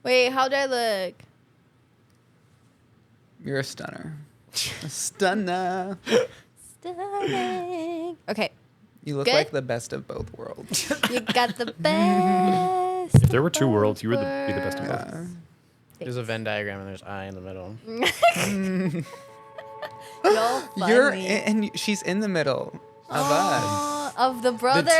Wait, how do I look? You're a stunner. A stunner. Stunning. Okay. You look Good? like the best of both worlds. You got the best. If there were two worlds, you would be the best of both. Yeah. There's a Venn diagram and there's I in the middle. You're funny. And she's in the middle of us. Of the brothers.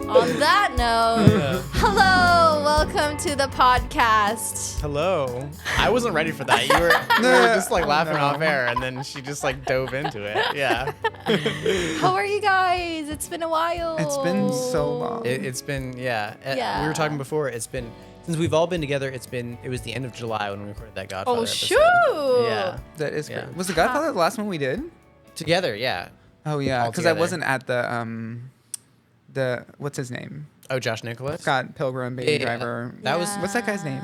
On that note, hello, welcome to the podcast. Hello. I wasn't ready for that. You were just like laughing off air, and then she just like dove into it. Yeah. How are you guys? It's been a while. It's been so long. It's been Yeah. We were talking before. It's been since we've all been together. It was the end of July when we recorded that Godfather Oh, episode. shoot. Yeah. That is Yeah. great. Was The Godfather the last one we did? Together. Yeah. Oh yeah, All because I together. wasn't at the what's his name? Oh, Josh Nicholas. Scott Pilgrim, Baby Yeah. Driver. That was What's that guy's name?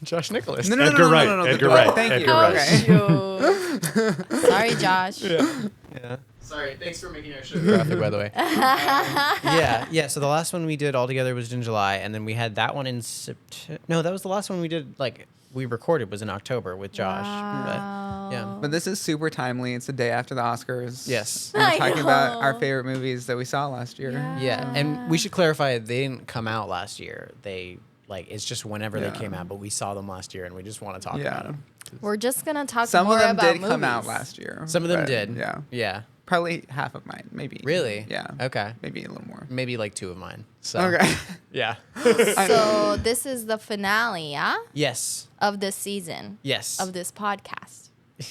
Josh Nicholas. No, Edgar Wright. no. Edgar Wright. Thank you. Edgar Wright. Okay. Shoot. Sorry, Josh. Yeah. Sorry. Thanks for making our show graphic, by the way. Yeah. So the last one we did all together was in July, and then we had that one in September. No, that was the last one we did. Like we recorded was in October with Josh. Wow. But yeah. But this is super timely. It's the day after the Oscars. Yes. And we're I talking about our know. favorite movies that we saw last year. Yeah, and we should clarify they didn't come out last year. They it's just whenever Yeah. they came out, but we saw them last year, and we just want to talk Yeah. about them. We're just going to talk Some more of them about did come out movies. last year. Some of them but, did. Yeah. Yeah. Probably half of mine, maybe. Really? Yeah. Okay. Maybe a little more. Maybe like 2 of mine. So. Okay. Yeah. So this is the finale, yeah? Yes. Of this season. Yes. Of this podcast.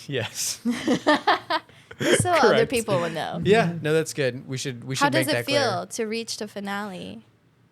Yes. So other Correct. people would know. Yeah. No, that's good. We should. How make does it that feel clear. to reach the finale?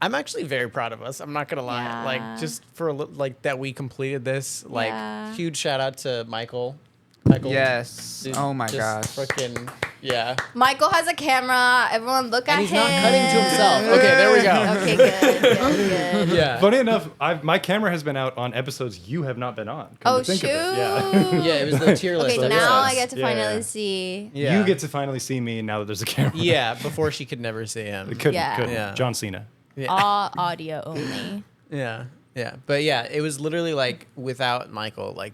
I'm actually very proud of us. I'm not gonna lie. Yeah. Like just for like that we completed this. Like Yeah. huge shout out to Michael. Michael. Yes. Dude, Oh my just gosh. Freaking yeah. Michael has a camera. Everyone look at And he's him. not cutting to himself. Okay, there we go. Okay, good. Yeah. Funny enough, my camera has been out on episodes you have not been on. Come Oh, to think shoot. of it. Yeah. Yeah, it was the tier list. Okay, of now I episodes. get to Yeah, finally yeah. see. Yeah. You get to finally see me now that there's a camera. Yeah, before she could never see him. Couldn't. Yeah. John Cena. Yeah. All audio only. Yeah. Yeah. But yeah, it was literally like without Michael, like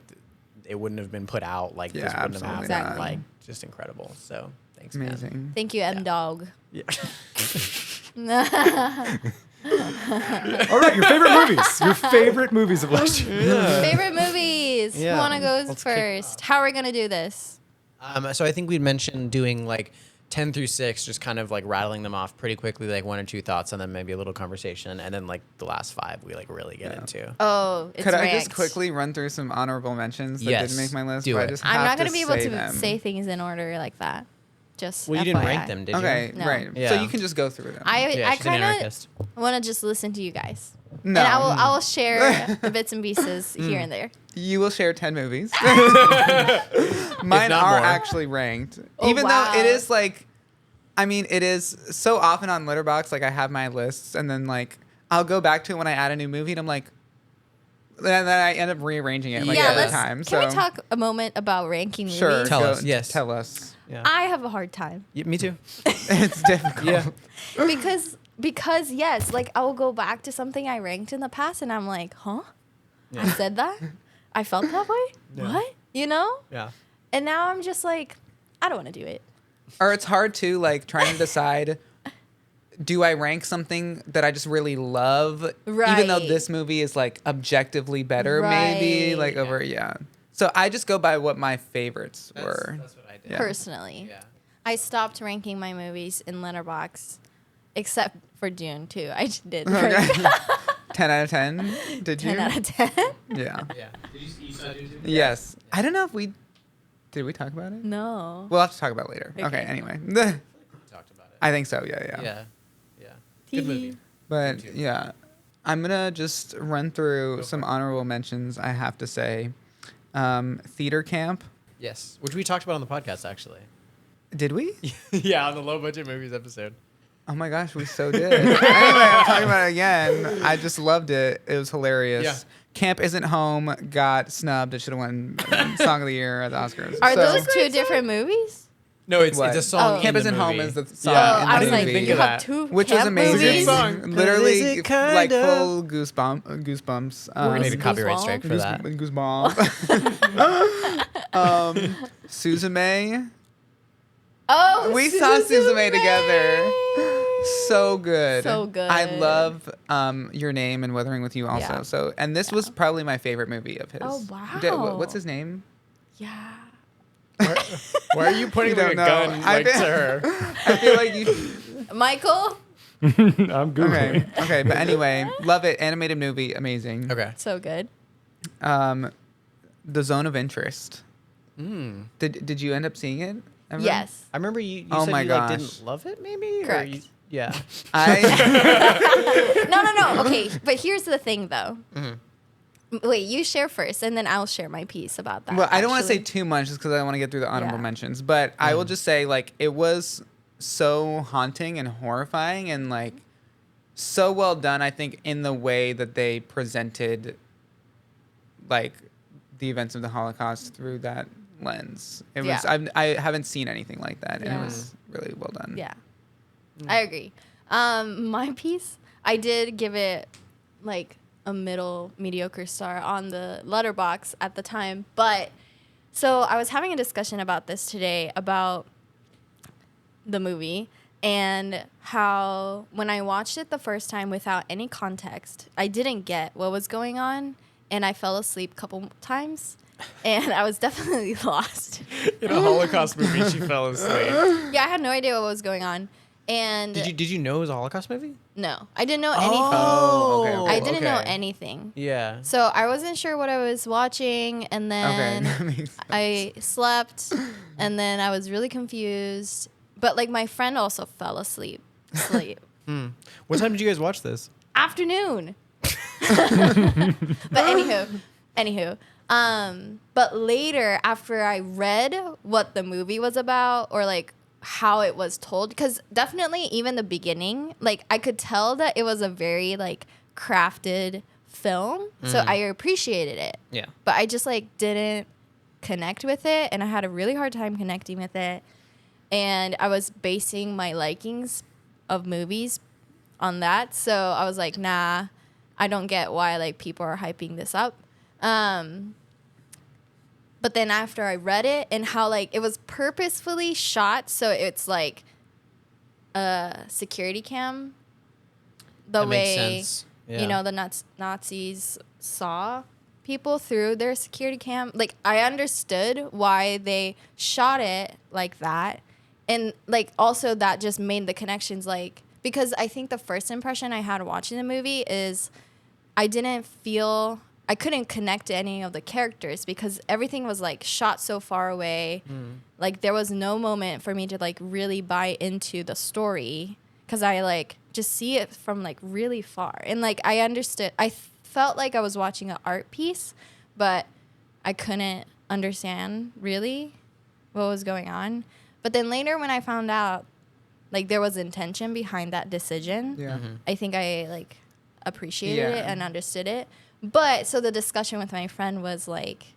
it wouldn't have been put out. Like Yeah, this wouldn't have absolutely happened. not. Like just incredible. So thanks, man. Amazing. Thank you, M Dog. Yeah. All right, your favorite movies. Your favorite movies of last year. Favorite movies. Yeah. Who wanna go Let's kick first? How are we gonna do this? So I think we'd mentioned doing like 10 through 6, just kind of like rattling them off pretty quickly, like 1 or 2 thoughts, and then maybe a little conversation, and then like the last 5 we like really get into. Oh, it's Could I ranked. just quickly run through some honorable mentions that Yes, didn't make my list? do but I it. just I'm have not gonna be able say to them. say things in order like that. Just Well, you didn't FYI. rank them, did you? Okay, No. right. So Yeah. you can just go through them. I Yeah, she's an kind of anarchist. want to just listen to you guys. No. And I will share the bits and pieces here and there. You will share 10 movies. Mine not are more. actually ranked. Oh, Even wow. though it is like, I mean, it is so often on Letterboxd, like I have my lists and then like I'll go back to it when I add a new movie and I'm like, then I end up rearranging it like yeah, every let's. time. Can we So talk a moment about ranking sure. movies? Tell go- us, yes. Tell us. Yeah. I have a hard time Me too. It's difficult. Yeah. because yes, like I will go back to something I ranked in the past and I'm like, huh? I said that? I felt that way? Yeah. What? You know? Yeah. And now I'm just like, I don't want to do it. Or it's hard to like trying to decide, do I rank something that I just really love, even though Right. this movie is like objectively better, maybe Right. like over So I just go by what my favorites were. That's what I did. Yeah. Personally. Yeah. I stopped ranking my movies in Letterboxd, except for Dune too. I did Okay. rank 10 out of 10. Did 10 you? out of 10. Yeah. Yeah. Did you saw Dune too? Yes. I don't know if did we talk about it? No. We'll have to talk about it later. Okay. Okay. Anyway, We talked about it. I think so. Yeah. Yeah. Yeah. Good movie. But too. yeah, I'm gonna just run through some honorable mentions. I have to say, Theater Camp. Yes. Which we talked about on the podcast actually. Did we? Yeah, on the low budget movies episode. Oh my gosh, we so did. Anyway, I'm talking about it again. I just loved it. It was hilarious. Yeah. Camp Isn't Home got snubbed. It should have won Song of the Year at the Oscars. Are So- those two different movies? No, it's What? a song. Oh. in Campus the and Home movie. is the song. Yeah, in I the was like, movie. think you of have that. two Which was camp amazing. movies? song. Literally, Is it like kinda- full goosebumps. We're gonna need a copyright Goosebumps. strike for that. Goosebump. Suzume. Oh, We saw Suzume together. So good. So good. I love Your Name and Weathering with You also. Yeah. So, and this was probably my favorite movie of his. Oh, wow. What's his name? Yeah. Why are you pointing You like a don't know. gun I like to think- her? I feel like you. Michael, I'm Googling. Okay. Okay. But anyway, love it. Animated movie, amazing. Okay. so good. The Zone of Interest. Mm. Did you end up seeing it? Ever? Yes. I remember you Oh said my you gosh. didn't love it, maybe. Or Correct. yeah. I. No. Okay, but here's the thing, though. Mhm. Wait, you share first, and then I'll share my piece about that. Well, I don't want to say actually. too much just because I want to get through the honorable Yeah. mentions. But I will just say, like, it was so haunting and horrifying and, like, so well done, I think, in the way that they presented, like, the events of the Holocaust through that lens. It was, Yeah. I haven't seen anything like that, and Yeah. it was really well done. Yeah, I agree. My piece, I did give it like a middle mediocre star on the letterbox at the time, but so I was having a discussion about this today about the movie and how when I watched it the first time without any context, I didn't get what was going on and I fell asleep a couple times and I was definitely lost. In a Holocaust movie, she fell asleep. Yeah, I had no idea what was going on. And Did you know it was a Holocaust movie? no, I didn't know anything. Oh, okay. I didn't know okay. anything. Yeah. So I wasn't sure what I was watching, and Okay. then that makes sense. I slept, and then I was really confused. But like my friend also fell asleep. Hmm. What time did you guys watch this? Afternoon. But anywho. But later, after I read what the movie was about, or like how it was told, because definitely even the beginning, like I could tell that it was a very like crafted film, so I appreciated it. Yeah. But I just like didn't connect with it, and I had a really hard time connecting with it. And I was basing my likings of movies on that, so I was like, nah, I don't get why like people are hyping this up. But then after I read it and how like it was purposefully shot, so it's like a security cam, the That makes way sense. Yeah. you know the Nazis saw people through their security cam. Like I understood why they shot it like that, and like also that just made the connections, like because I think the first impression I had watching the movie is I couldn't connect to any of the characters because everything was like shot so far away. Like there was no moment for me to like really buy into the story because I like just see it from like really far. And like I understood, I felt like I was watching an art piece, but I couldn't understand really what was going on. But then later when I found out like there was intention behind that decision, Yeah. I think I like appreciated Yeah. it and understood it. But so the discussion with my friend was like,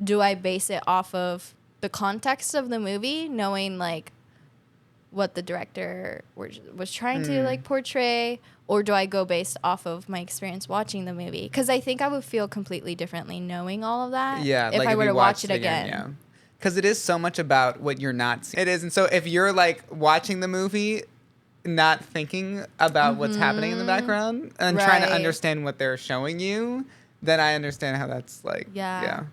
do I base it off of the context of the movie, knowing like what the director was trying to like portray, or do I go based off of my experience watching the movie? Because I think I would feel completely differently knowing all of that. Yeah, if like I were you to watch watched it again. Yeah, because it is so much about what you're not seeing. It is, and so if you're like watching the movie, not thinking about what's happening in the background and trying to Right. understand what they're showing you, then I understand how that's like. Yeah.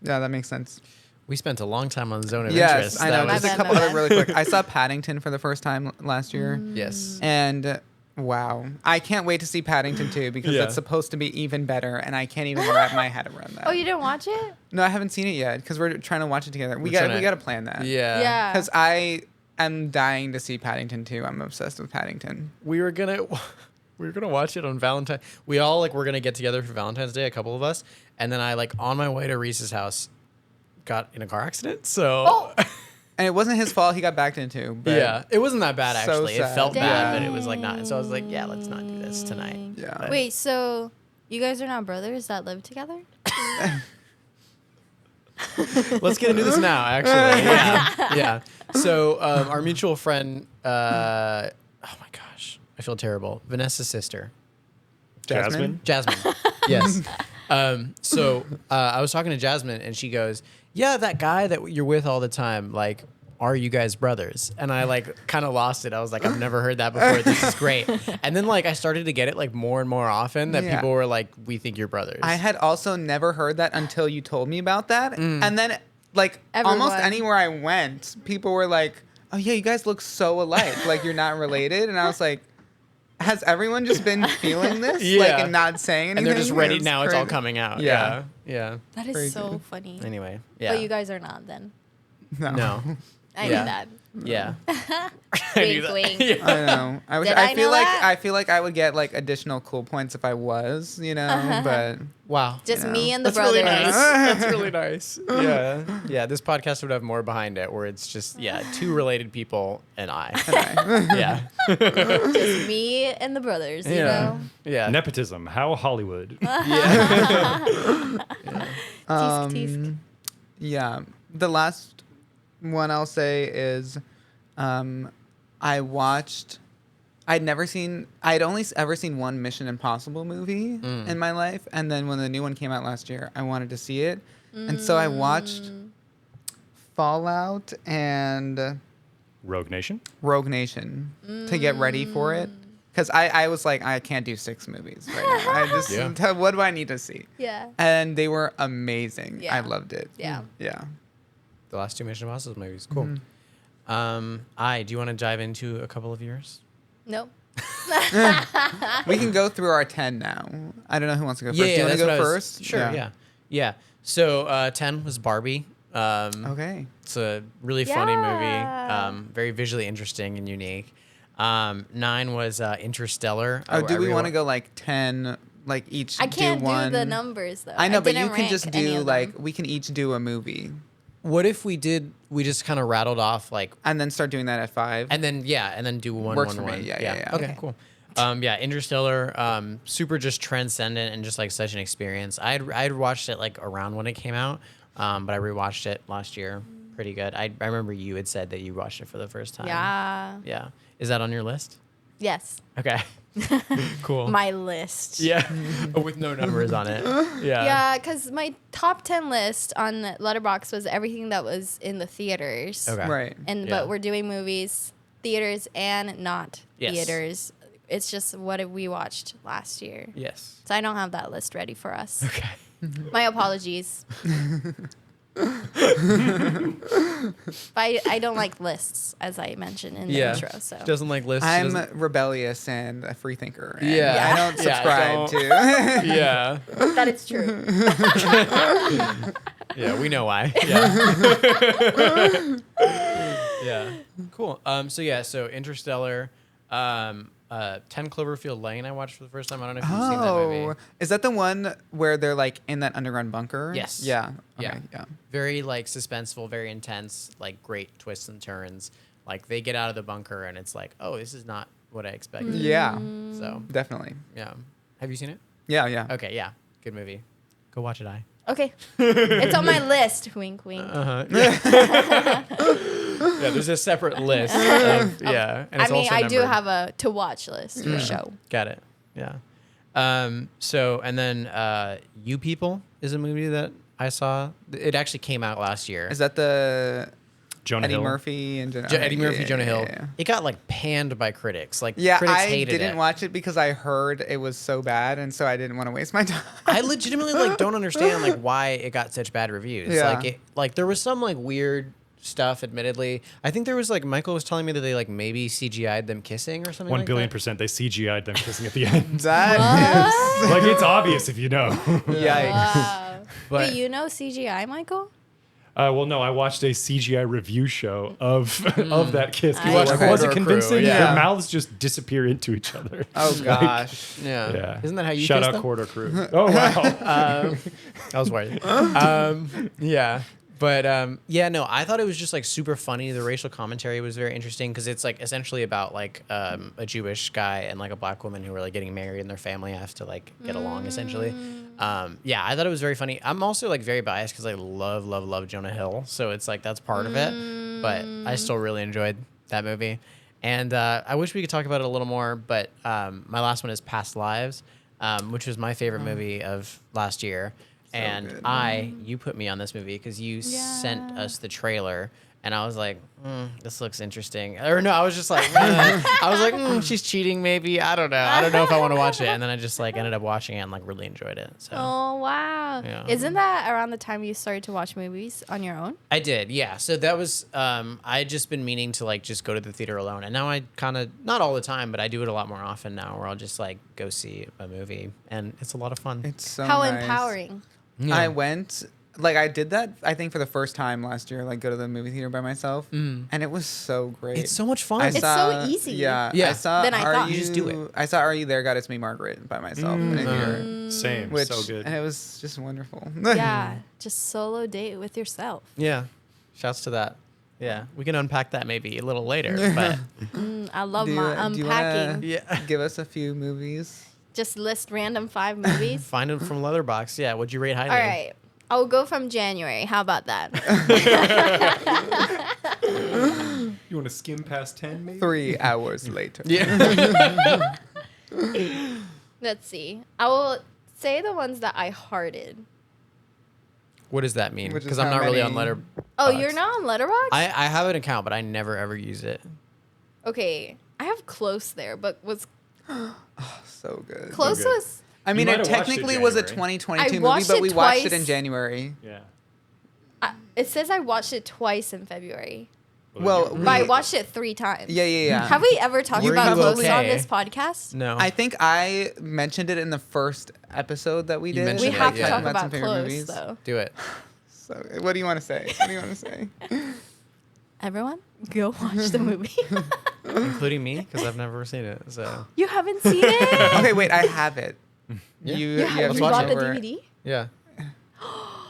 Yeah, that makes sense. We spent a long time on the zone of Yes, interest. I know. That Just was- a couple other really quick. I saw Paddington for the first time last year. Yes. And wow, I can't wait to see Paddington 2 because Yeah. that's supposed to be even better, and I can't even wrap my head around that. Oh, you didn't watch it? No, I haven't seen it yet because we're trying to watch it together. We We're got trying to to- plan that. Yeah. Yeah. Because I am dying to see Paddington 2. I'm obsessed with Paddington. We were gonna watch it on Valentine. We all like were gonna get together for Valentine's Day, a couple of us, and then I like on my way to Reese's house got in a car accident. So Oh. And it wasn't his fault. He got backed into. But yeah, it wasn't that bad So actually. It sad. felt bad, Dang. but it was like not. So I was like, yeah, let's not do this tonight. Yeah. But- Wait, so you guys are not brothers that live together? Let's get into this now, actually. Yeah. So our mutual friend, oh my gosh, I feel terrible. Vanessa's sister. Jasmine? Jasmine. Yes. So I was talking to Jasmine and she goes, yeah, that guy that you're with all the time, like, are you guys brothers? And I like kind of lost it. I was like, I've never heard that before. This is great. And then like I started to get it like more and more often that Yeah. people were like, we think you're brothers. I had also never heard that until you told me about that. And then, like, almost Everyone. anywhere I went, people were like, oh, yeah, you guys look so alike. Like, you're not related. And I was like, has everyone just been feeling this? Yeah. Like, and not saying anything? and they're just ready It's now. It's all crazy. coming out. Yeah. Yeah. That is Crazy. so funny. Anyway. Yeah. But you guys are not then. No. I Yeah. knew that. Yeah. Wink, wink. Yeah. I know. Did I know that? I feel like I would get like additional cool points if I was, you know, but Wow. Just Yeah. me and the That's really brothers. nice. That's really nice. Yeah. Yeah. This podcast would have more behind it where it's just, two related people and I. Yeah. Just me and the brothers, you know? Yeah. Nepotism. How Hollywood. Yeah. Tisk, tisk. yeah. The last one I'll say is I watched I'd only ever seen one Mission Impossible movie in my life, and then when the new one came out last year, I wanted to see it. And so I watched Fallout and Rogue Nation. Rogue Nation to get ready for it. Because I was like, I can't do 6 movies right now. I just, Yeah. what do I need to see? Yeah. And they were amazing. Yeah. I loved it. Yeah. Yeah. The last 2 Mission Impossible movies. Cool. Mm-hmm. Do you want to dive into a couple of yours? Nope. We can go through our 10 now. I don't know who wants to go first. Do you want to that's go what I was- first? Sure, yeah. So 10 was Barbie. Okay. It's a really funny Yeah. movie, very visually interesting and unique. 9 was Interstellar. Oh, do we really want to go like 10, like each I can't do one? the numbers, though. I know, but didn't you can rank just any do of like, them. we can each do a movie What if we just kind of rattled off like, and then start doing that at 5. and then do one, Works one, for me. one. Yeah. Okay, Okay. cool. Interstellar, super just transcendent and just like such an experience. I'd watched it like around when it came out, but I rewatched it last year. Pretty good. I remember you had said that you watched it for the first time. Yeah. Yeah. Is that on your list? Yes. Okay. Cool. My list. Yeah. With no numbers on it. Yeah. Yeah, because my top 10 list on Letterboxd was everything that was in the theaters. Okay. Right. And Yeah. but we're doing movies, theaters, and not Yes. theaters. It's just what have we watched last year. Yes. So I don't have that list ready for us. Okay. My apologies. I don't like lists, as I mentioned in the intro. So Doesn't like lists. I'm rebellious and a free thinker. and Yeah. I don't Yeah, subscribe to. yeah. that is true. Yeah, we know why. Yeah. Yeah. Cool. So Interstellar, 10 Cloverfield Lane I watched for the first time. I don't know if you've seen that Oh, movie. is that the one where they're like in that underground bunker? Yes. Yeah. Yeah. Okay, yeah. Very like suspenseful, very intense, like great twists and turns. Like they get out of the bunker and it's like, oh, this is not what I expected. Yeah. So Definitely. yeah. Have you seen it? Yeah. Yeah. Okay, yeah. Good movie. Go watch it, Okay. It's on my list. Wink, wink. Uh-huh. Yeah. Yeah, there's a separate list. Of, yeah. And I it's mean, also I do numbered. have a to watch list for show. Got it. Yeah. So and then You People is a movie that I saw. It actually came out last year. Is that the Jonah Eddie Hill. Murphy and Eddie Murphy, yeah, Jonah Hill. Yeah. It got like panned by critics. Like Yeah, critics I hated didn't it. watch it because I heard it was so bad, and so I didn't want to waste my time. I legitimately like don't understand like why it got such bad reviews. Yeah. Like there was some like weird stuff. Admittedly, I think there was like Michael was telling me that they like maybe CGI'd them kissing or something. 1 like billion that. percent. They CGI'd them kissing at the end. That Like it's obvious if you know. is yikes. Wow. But- Do you know CGI, Michael? Well, no, I watched a CGI review show of that kiss. You watched Like, Corridor was it Crew, convincing? yeah. Their mouths just disappear into each other. Oh gosh. Yeah. Yeah. Isn't that how you Shout kiss out them? Corridor Crew. Oh wow. I was worried. Yeah. But yeah, no, I thought it was just like super funny. The racial commentary was very interesting because it's like essentially about like a Jewish guy and like a black woman who are like getting married and their family has to like get along essentially. Yeah, I thought it was very funny. I'm also like very biased because I love Jonah Hill, so it's like that's part of it. But I still really enjoyed that movie, and I wish we could talk about it a little more. But my last one is Past Lives, which was my favorite movie of last year. And good. you put me on this movie because you sent us the trailer, and I was like, this looks interesting. Or no, I was just like, I was like, she's cheating maybe. I don't know. I don't know if I want to watch it. And then I just like ended up watching it and like really enjoyed it. So Oh wow! Yeah. Isn't that around the time you started to watch movies on your own? I did, yeah. So that was I'd just been meaning to like just go to the theater alone, and now I kind of not all the time, but I do it a lot more often now, where I'll just like go see a movie, and it's a lot of fun. It's so How nice. empowering! Yeah. I went, like, I did that, I think, for the first time last year, like, go to the movie theater by myself. And it was so great. It's so much fun. I It's saw- so easy. Yeah. Yeah. I saw Then I Are thought- You, You just do it. I saw Are You There? God, It's Me, Margaret by myself in a theater. Same. Which, so good. and it was just wonderful. Yeah, just solo date with yourself. Yeah. Shouts to that. Yeah. We can unpack that maybe a little later. But I love Do you- my do you wanna- unpacking. yeah. Give us a few movies. Just list random 5 movies. Find them from Letterboxd. Yeah. Would you rate highly? All right. I'll go from January. How about that? You want to skim past 10, maybe? 3 hours later. Yeah. Let's see. I will say the ones that I hearted. What does that mean? Which is Because I'm how not really on many? Letter. Oh, you're not on Letterboxd? I have an account, but I never ever use it. Okay. I have Close there, but was So good. Close good. was I mean, You it might have watched it technically was a January. 2022 I movie, watched but it we watched it twice. in January. Yeah. it says I watched it twice in February. Well, But I watched it 3 times. Yeah, yeah, yeah. Have we ever talked Were about you Close on okay? this podcast? No. I think I mentioned it in the first episode that we You did. mentioned We it, have to yeah. talk Some about favorite Close, movies. though. Do it. So, what do you want to say? What do you want to say? Everyone, go watch the movie. Including me, because I've never seen it. So You haven't seen it? Okay, wait, I have it. Yeah. You, Yeah, have you to bought the over it. DVD? yeah.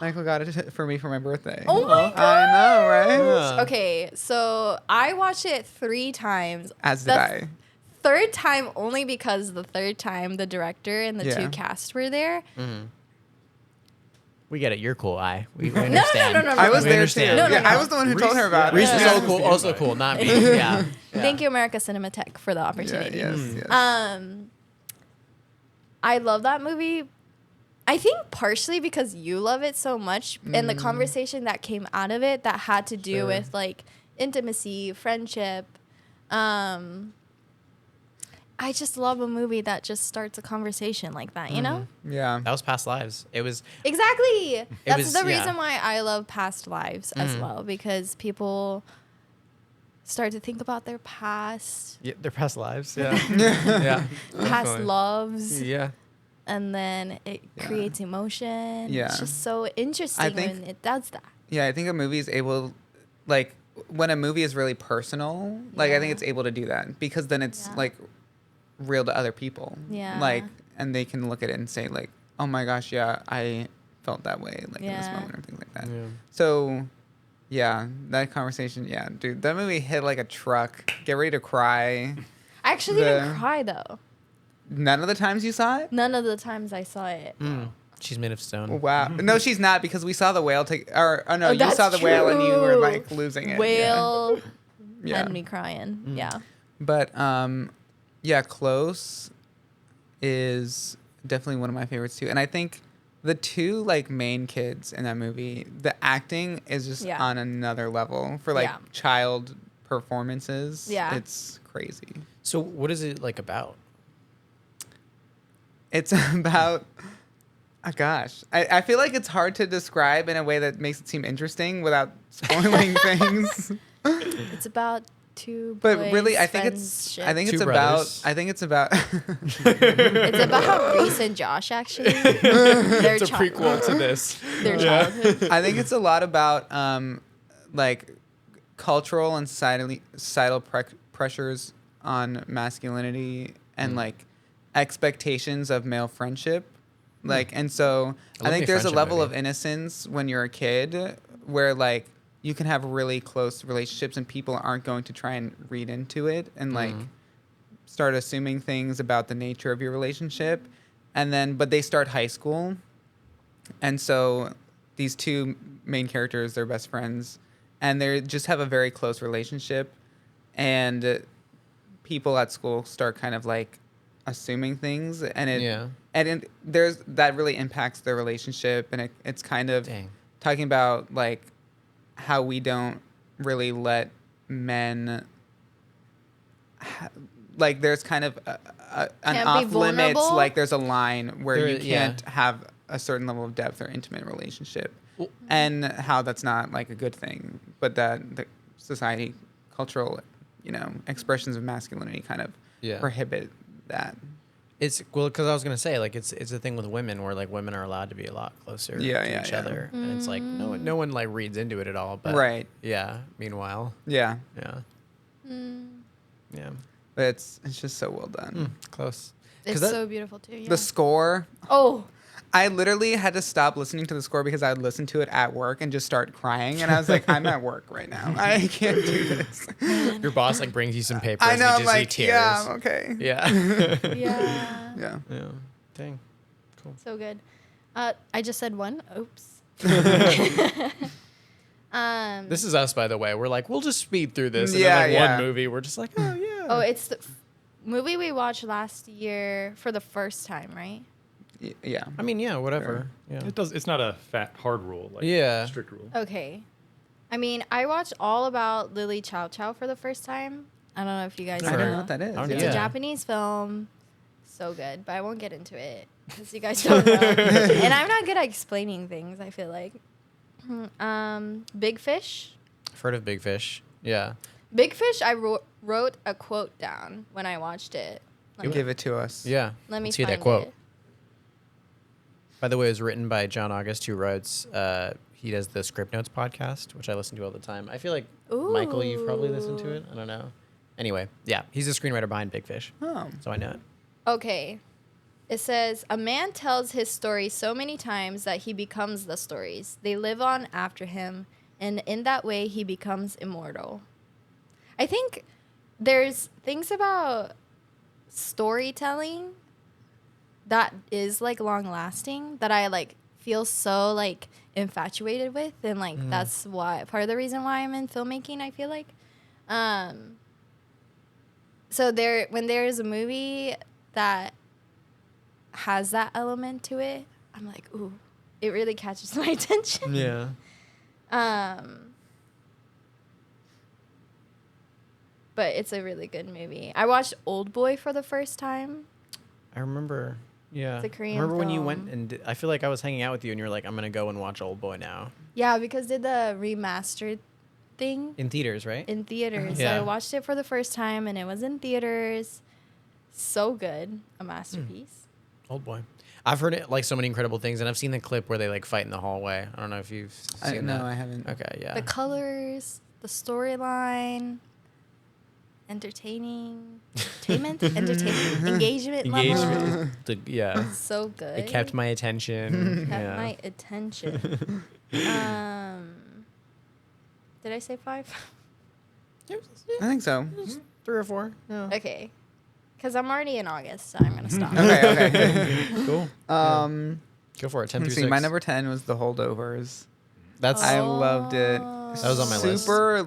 Michael got it for me for my birthday. Oh my god! I know, right? Yeah. Okay, so I watched it 3 times. As did The I. Third time only because the third time the director and the Yeah. 2 cast were there. We get it. You're cool. We No, understand. no. I was We there understand. too. No, no, Yeah, I no. was the one who Reese- told her about yeah. it. Reese is Yeah. so cool. Yeah. Also cool. Not me. Yeah. Thank you, America Cinematheque, for the Yeah, opportunity. yes, yes. I love that movie. I think partially because you love it so much and the conversation that came out of it that had to do Sure. with like intimacy, friendship. I just love a movie that just starts a conversation like that, you know? Yeah. That was Past Lives. It was. Exactly. That's was- the yeah. reason why I love Past Lives as well, because people start to think about their past, Yeah, they're past lives. Yeah. yeah. past Definitely. loves. Yeah. And then it creates emotion. Yeah. It's just so interesting think- when it does that. Yeah, I think a movie is able, like, when a movie is really personal, like, I think Yeah. it's able to do that because then it's, Yeah. like, real to other people. Yeah. Like, and they can look at it and say, like, oh my gosh, yeah, I felt that way, like, in this Yeah. moment or things like that. Yeah. So, yeah, that conversation, yeah, dude, that movie hit like a truck. Get ready to cry. I actually The- didn't cry though. None of the times you saw it? None of the times I saw it. She's made of stone. Wow. No, she's not because we saw the whale take, or, oh no, Oh, you that's saw the whale and you were true. like losing it. Whale Yeah. had me crying. Yeah. But yeah, Close is definitely one of my favorites too. And I think the 2 like main kids in that movie, the acting is just Yeah. on another level for like Yeah. child performances. Yeah. It's crazy. So what is it like about? It's about oh gosh. I feel like it's hard to describe in a way that makes it seem interesting without spoiling things. It's about 2 But boys' really I think it's friendship. Two brothers. it's about It's about Reese and Josh actually. Their It's a prequel to this. Their childhood. I think it's a lot about like cultural and societal pressures on masculinity and like expectations of male friendship. Like, and so I love think me a there's a friendship level of movie. innocence when you're a kid where like you can have really close relationships and people aren't going to try and read into it and like start assuming things about the nature of your relationship. And then, but they start high school. And so these two main characters, they're best friends, and they just have a very close relationship. And people at school start kind of like assuming things, and there's that really impacts their relationship. And it's kind of talking about like how we don't really let men like there's kind of an off limits, like there's a line where you can't have a certain level of depth or intimate relationship, and how that's not like a good thing, but that the society, cultural, expressions of masculinity kind of prohibit that. It's because I was gonna say like it's a thing with women where like women are allowed to be a lot closer to each other, and it's like no one like reads into it at all. But meanwhile, yeah. But it's just so well done. Close. It's so beautiful too. Yeah. The score. Oh. I literally had to stop listening to the score because I would listen to it at work and just start crying. And I was like, I'm at work right now. I can't do this. Your boss like brings you some papers. I know. And I'm you just like, see tears. yeah, okay. Yeah. Yeah. Dang. Cool. So good. I just said one. Oops. This is us, by the way. We're like, we'll just speed through this. And Yeah, then, yeah. one movie, we're just like, oh, yeah. Oh, it's the movie we watched last year for the first time, right? Yeah. I mean, yeah, whatever. Sure. Yeah. It's not a hard rule. Like strict rule. Okay. I mean, I watched all about Lily Chow Chow for the first time. I don't know if you guys I know. don't know what that is. It's Yeah. a Japanese film. So good, but I won't get into it because you guys don't know. And I'm not good at explaining things, I feel like. Big Fish. I've heard of Big Fish. Yeah. Big Fish, I wrote a quote down when I watched it. Give it to us. Yeah. Let me Let's hear find that quote. it. By the way, it was written by John August, who writes, he does the Script Notes podcast, which I listen to all the time. I feel like, Michael, you've probably listened to it. I don't know. Anyway, yeah, he's a screenwriter behind Big Fish. Oh. So I know it. Okay. It says, a man tells his story so many times that he becomes the stories. They live on after him, and in that way, he becomes immortal. I think there's things about storytelling that is like long lasting that I like feel so like infatuated with, and like that's why part of the reason why I'm in filmmaking, I feel like. So when there's a movie that has that element to it, I'm like, ooh, it really catches my attention. Yeah. But it's a really good movie. I watched Old Boy for the first time. I remember. Yeah. It's a Korean remember when you film. went and I feel like I was hanging out with you and you were like, I'm going to go and watch Old Boy now. Yeah, because did the remastered thing In theaters, right? in theaters. Yeah. So I watched it for the first time, and it was in theaters. So good. A masterpiece. Old Boy. I've heard it like so many incredible things, and I've seen the clip where they like fight in the hallway. I don't know if you've seen that. No, I haven't. Okay, yeah. The colors, the storyline, entertainment, engagement level. Yeah. So good. It kept my attention. Kept yeah. my attention. Did I say 5? I think so. 3 or 4. Yeah. Okay. Because I'm already in August, so I'm going to stop. Okay. Cool. Go for it. 10 through Let's see. 6. My number 10 was The Holdovers. That's I loved it. That was on my list. Super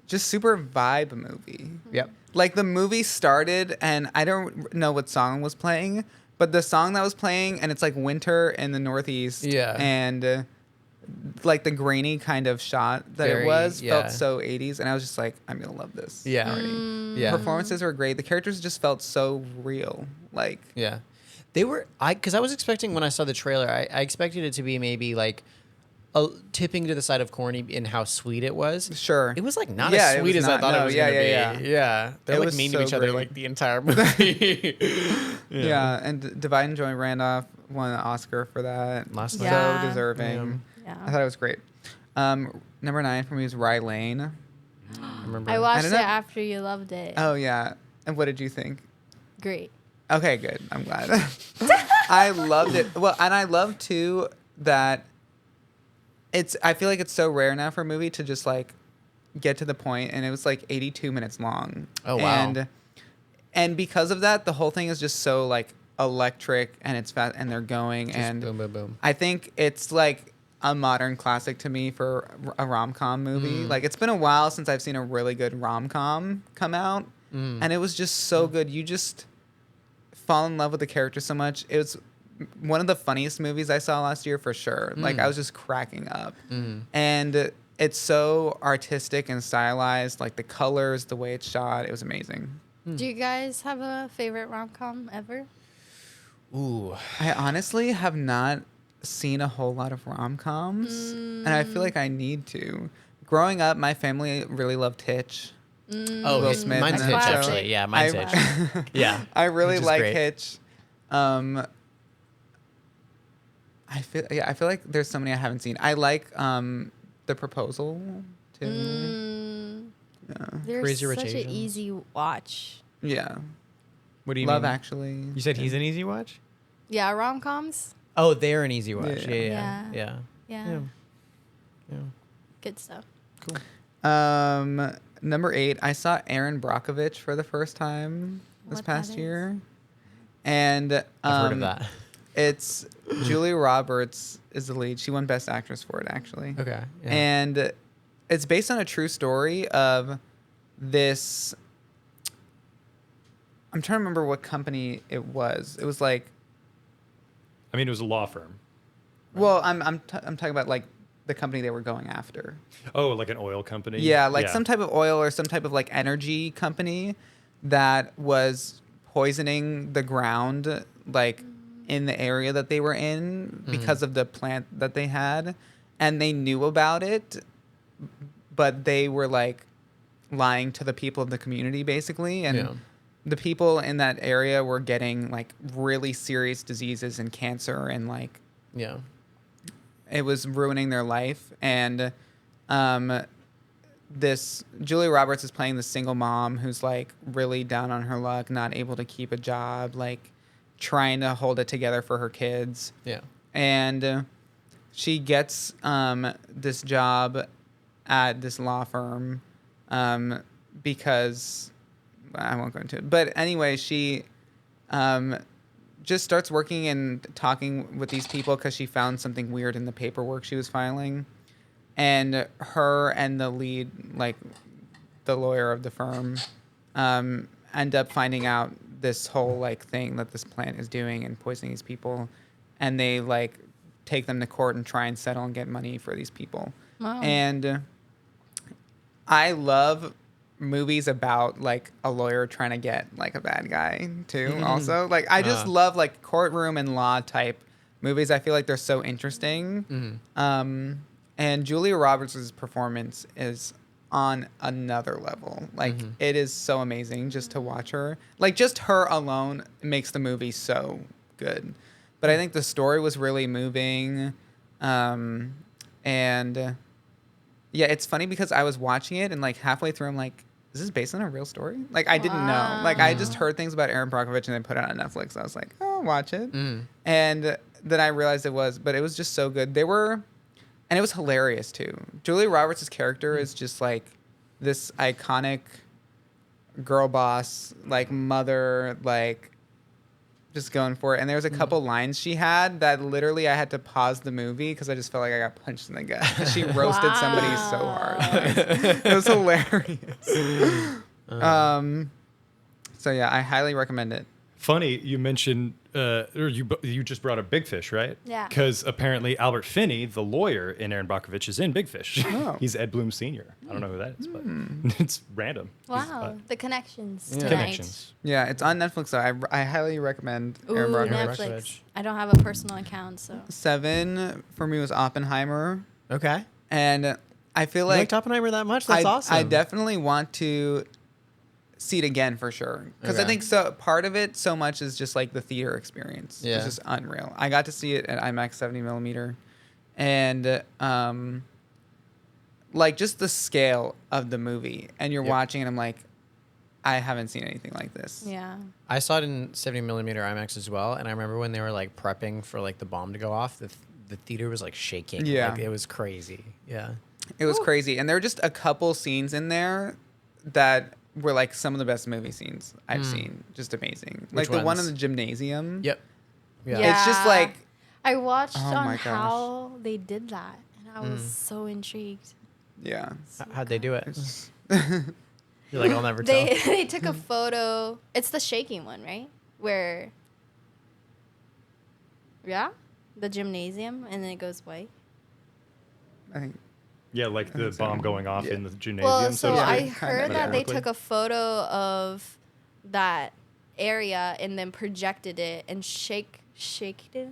just super vibe movie. Yep. Like the movie started, and I don't know what song was playing, but the song that was playing, and it's like winter in the Northeast. Yeah. And like the grainy kind of shot that Very, it was yeah. felt so 80s, and I was just like, I'm gonna love this. Yeah. already. Yeah. Performances were great. The characters just felt so real. Like Yeah. They were because I was expecting when I saw the trailer, I expected it to be maybe like tipping to the side of corny in how sweet it was. Sure. It was like not Yeah, as it sweet was as I not. thought No, it was yeah, gonna yeah, be. yeah. Yeah. They're It like was mean so to each other great. like the entire movie. yeah. And Divine and Joy Randolph won an Oscar for that. Last So night. Yeah. deserving. Yeah. I thought it was great. Number 9 for me was Rye Lane. I remember. I watched don't it know. after you loved it. Oh yeah. And what did you think? Great. Okay, good. I'm glad. I loved it. Well, and I love too that I feel like it's so rare now for a movie to just like get to the point, and it was like 82 minutes long. Oh, wow. And because of that, the whole thing is just so like electric, and it's fast, and they're going, Just and boom, boom, boom. I think it's like a modern classic to me for a rom-com movie. Like, it's been a while since I've seen a really good rom-com come out, and it was just so good. You just fall in love with the character so much. It was one of the funniest movies I saw last year for sure. Like, I was just cracking up. And it's so artistic and stylized, like the colors, the way it's shot. It was amazing. Do you guys have a favorite rom-com ever? Ooh. I honestly have not seen a whole lot of rom-coms, and I feel like I need to. Growing up, my family really loved Hitch. Oh, Will Smith mine's and Hitch, that show. actually. Yeah, mine's I- Hitch. Yeah. I really Hitch is like great. Hitch. I feel like there's so many I haven't seen. I like The Proposal too. Yeah. They're Crazy Rich such an Asians. easy watch. Yeah. What do you Love mean? Actually. You said he's an easy watch? Yeah, rom-coms. Oh, they're an easy watch. Yeah. Yeah, yeah, Yeah. yeah. Yeah, Yeah. Yeah. good stuff. Cool. Number 8, I saw Aaron Brockovich for the first time this What past that year. And I've heard of that. It's Julia Roberts is the lead. She won Best Actress for it, actually. Okay. Yeah. And it's based on a true story of this. I'm trying to remember what company it was. It was like, I mean, it was a law firm. well, I'm talking about like the company they were going after. Oh, like an oil company? Yeah, like some type of oil or some type of like energy company that was poisoning the ground, like in the area that they were in because of the plant that they had, and they knew about it, but they were like lying to the people of the community basically, and Yeah. the people in that area were getting like really serious diseases and cancer, and like Yeah. it was ruining their life. And this Julia Roberts is playing the single mom who's like really down on her luck, not able to keep a job, like trying to hold it together for her kids. Yeah. And she gets this job at this law firm because I won't go into it. But anyway, she just starts working and talking with these people because she found something weird in the paperwork she was filing. And her and the lead, like the lawyer of the firm, end up finding out this whole like thing that this plant is doing and poisoning these people. And they like take them to court and try and settle and get money for these people. Wow. And I love movies about like a lawyer trying to get like a bad guy too. Also, like I just love like courtroom and law type movies. I feel like they're so interesting. And Julia Roberts' performance is on another level. Like it is so amazing just to watch her. Like just her alone makes the movie so good. But I think the story was really moving. And yeah, it's funny because I was watching it and like halfway through I'm like, is this based on a real story? Like I didn't know. Like I just heard things about Aaron Brockovich and they put it on Netflix. I was like, oh, I'll watch it. And then I realized it was, but it was just so good. And it was hilarious too. Julia Roberts' character is just like this iconic girl boss, like mother, like just going for it. And there was a couple lines she had that literally I had to pause the movie because I just felt like I got punched in the gut. She roasted somebody so hard. Like, it was hilarious. So yeah, I highly recommend it. Funny, you mentioned, or you just brought up Big Fish, right? Yeah. Because apparently Albert Finney, the lawyer in Aaron Brockovich, is in Big Fish. Oh. He's Ed Bloom Sr. I don't know who that is, but it's random. He's, Wow, the connections Yeah. tonight. connections. Yeah, it's on Netflix. So I highly recommend Ooh, Aaron Brockovich. Netflix. Brockovich. I don't have a personal account, so 7 for me was Oppenheimer, Okay. and I feel You like liked Oppenheimer that much? That's awesome. I definitely want to see it again for sure because I Okay. think so. Part of it so much is just like the theater experience. Yeah. It's just unreal. I got to see it at IMAX 70mm, and like just the scale of the movie, and you're Yep. watching it. I'm like, I haven't seen anything like this. yeah. I saw it in 70mm IMAX as well, and I remember when they were like prepping for like the bomb to go off, the theater was like shaking. Yeah. Like, it was crazy. Yeah. It was crazy, and there were just a couple scenes in there that were like some of the best movie scenes I've seen. Just amazing. Like the one in ones? the gymnasium. Yep. Yeah. Yeah. It's just like I watched Oh on my gosh. how they did that, and I was so intrigued. yeah. How'd they do it? It's- You're like, I'll never tell. They took a photo. It's the shaking one, right? Where yeah, the gymnasium, and then it goes white. I think Yeah, like the bomb going off in the gymnasium. Well, so to I speak. heard that they Metaphorically. took a photo of that area and then projected it and shook. Shook it.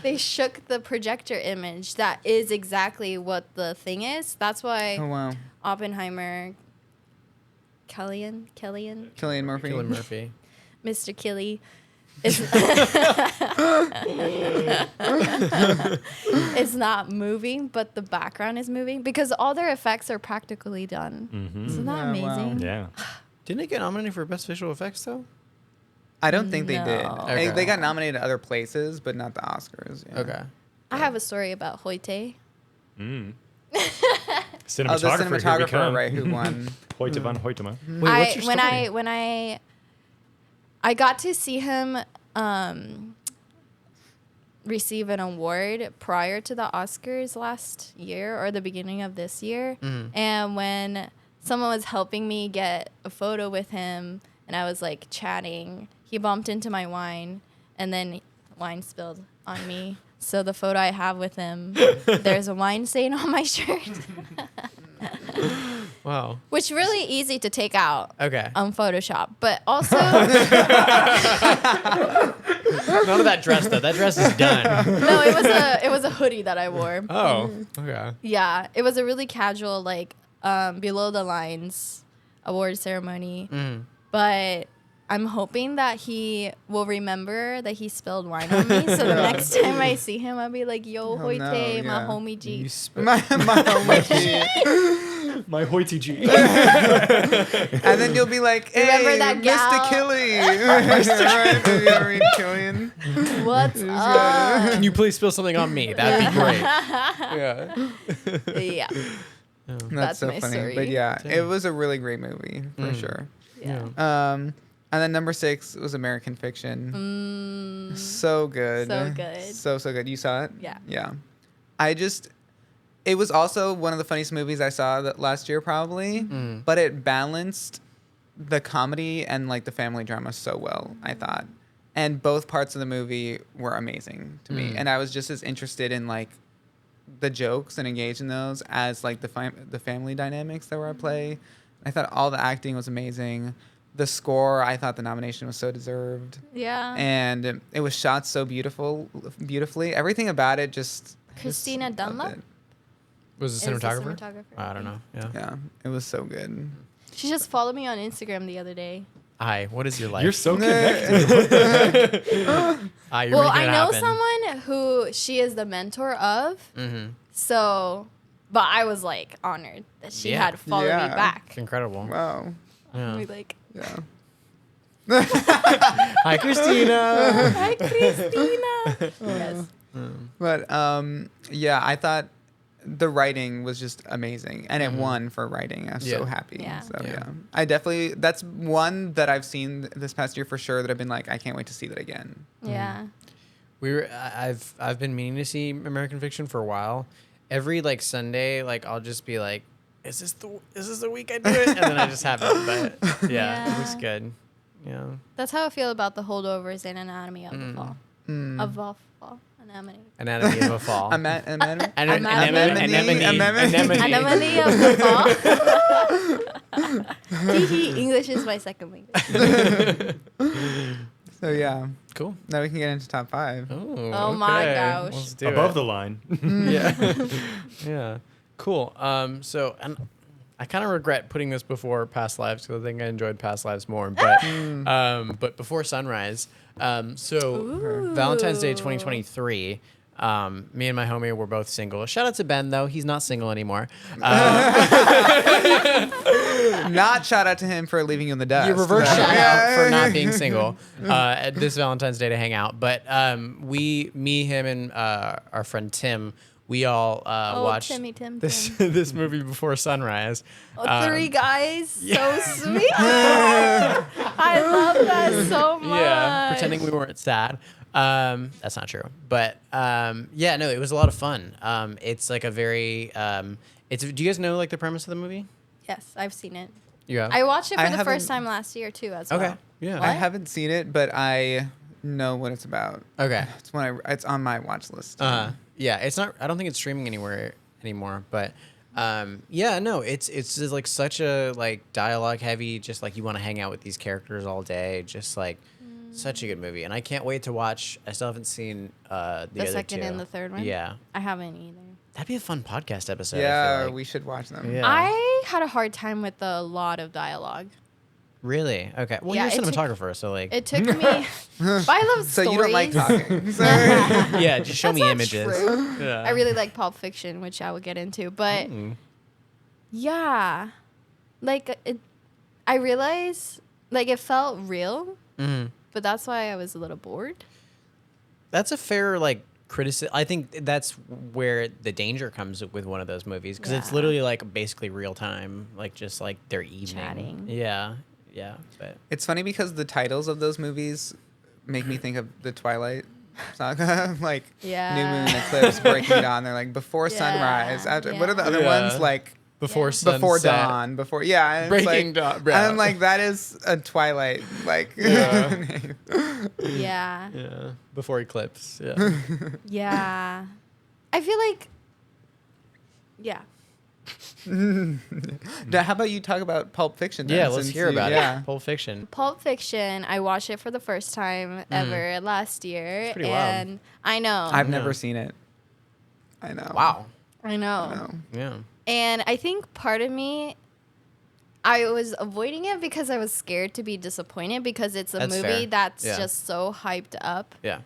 They shook the projector image. That is exactly what the thing is. That's why Oh wow. Oppenheimer, Killian, Cillian Murphy. Cillian Murphy. Mr. Killy, is it's not moving, but the background is moving because all their effects are practically done. Isn't that Yeah, wow. amazing? Yeah. Didn't it get nominated for best visual effects though? I don't think they did. No. Okay. They got nominated other places, but not the Oscars. Yeah. Okay. I have a story about Hoyte. Mm. Oh, the Cinematographer, here we cinematographer, come. right? Who won? Hoyte van Hoytema. Wait, what's your story? When I got to see him receive an award prior to the Oscars last year or the beginning of this year, and when someone was helping me get a photo with him, and I was like chatting, he bumped into my wine, and then wine spilled on me. So the photo I have with him, there's a wine stain on my shirt, Wow. which really easy to take out Okay. on Photoshop, but also None of that dress though. That dress is done. no, it was a hoodie that I wore. Oh. Okay. Yeah, it was a really casual like below the lines award ceremony, but I'm hoping that he will remember that he spilled wine on me. So the next time I see him, I'll be like, "Yo, no, Hoyte, my yeah. homie G." my homie G. My Hoyte G. And then you'll be like, "Hey, Remember that gal?" Mr. Killy." Right? Have you ever read Killian? What's up? Can you please spill something on me? That'd be great. Yeah. Yeah, That's That's so my funny. story. But yeah, it Dang. was a really great movie for sure. yeah. And then number 6 was American Fiction. So good. So good. So good. You saw it? Yeah. Yeah. It was also one of the funniest movies I saw last year, probably. But it balanced the comedy and like the family drama so well, I thought. And both parts of the movie were amazing to me. And I was just as interested in like the jokes and engaged in those as like the family dynamics that were at play. I thought all the acting was amazing. The score, I thought the nomination was so deserved. Yeah. And it was shot so beautifully. Everything about it just Christina loved Dunlap? it. Was Is the the cinematographer? cinematographer, I don't know. Yeah. Yeah, it was so good. She just followed me on Instagram the other day. Hi. What is your life? You're so connected. Hi, you're Well, making I it know happen. someone who she is the mentor of. Mm-hmm. So, but I was like honored that she Yeah. had followed Yeah. me back. It's incredible. Wow. Yeah. We like, Yeah. Hi, Christina. hi Christina. Yes. But yeah, I thought the writing was just amazing, and it won for writing. I was so Yeah. happy. Yeah. So Yeah. yeah, I definitely that's one that I've seen this past year for sure. That I've been like, I can't wait to see that again. Yeah. I've been meaning to see American Fiction for a while. Every like Sunday, like I'll just be like, is this the week I do it? And then I just haven't. But yeah, it looks Yeah. good. Yeah. That's how I feel about the holdovers in Anatomy of the Fall. Mm. Of the Fall. Anatomy. Anatomy of a Fall. Anemone of the Fall. English is my second language. So yeah, Cool. now we can get into top 5. Oh my okay. gosh. Let's do Above it. the line. Yeah. Yeah. Cool. So, and I kind of regret putting this before Past Lives because I think I enjoyed Past Lives more. But before Sunrise, so Valentine's Day 2023. Me and my homie were both single. Shout out to Ben though; he's not single anymore. Not shout out to him for leaving you in the dust. Your reverse but- shout out for not being single at this Valentine's Day to hang out. But me, him, and our friend Tim, we all watched Tim. this movie before sunrise. Oh, three guys, so sweet. I love that so much. Yeah, pretending we weren't sad. That's not true. But yeah, no, it was a lot of fun. It's like a very do you guys know like the premise of the movie? Yes, I've seen it. Yeah. I watched it I for the first haven't- time last year too, as Okay. well. Yeah. I haven't seen it, but I know what it's about. Okay. It's on my watch list. Yeah, it's not. I don't think it's streaming anywhere anymore. But yeah, no, it's just like such a like dialogue heavy. Just like you want to hang out with these characters all day. Just like such a good movie, and I can't wait to watch. I still haven't seen the The other second two. and the third one? Yeah, I haven't either. that'd be a fun podcast episode. I Yeah, feel like. we should watch them. Yeah. I had a hard time with a lot of dialogue. Really? Okay. Well, Yeah, you're a it took- cinematographer, so like. It took me. But I love So stories. you don't like talking. So- Yeah, just show That's me not images. true. Yeah. I really like Pulp Fiction, which I will get into. But Mm. yeah, like I realized like it felt real, Mhm. but that's why I was a little bored. That's a fair like criticism. I think that's where the danger comes with one of those movies because it's Yeah. literally like basically real time, like just like their evening. Chatting. Yeah, yeah. But It's funny because the titles of those movies make me think of the Twilight Saga, like Yeah. New Moon, Eclipse, Breaking Dawn. They're like before Yeah, sunrise. After what are the other yeah. ones like? before Yeah. Before sunset. dawn, before yeah, and it's Breaking like, Dawn, bro. And I'm like, that is a Twilight, like Yeah. name. Yeah, Yeah, before eclipse. Yeah. yeah. I feel like, yeah. Now, how about you talk about Pulp Fiction? Then, yeah, let's since hear you- about yeah. it. Pulp Fiction. Pulp Fiction. I watched it for the first time ever last year, That's pretty wild. and I know, I've Yeah. never seen it. I know. Wow. I know. I know. Yeah. And I think part of me, I was avoiding it because I was scared to be disappointed because it's a That's movie fair. that's Yeah. just so hyped up. Yeah.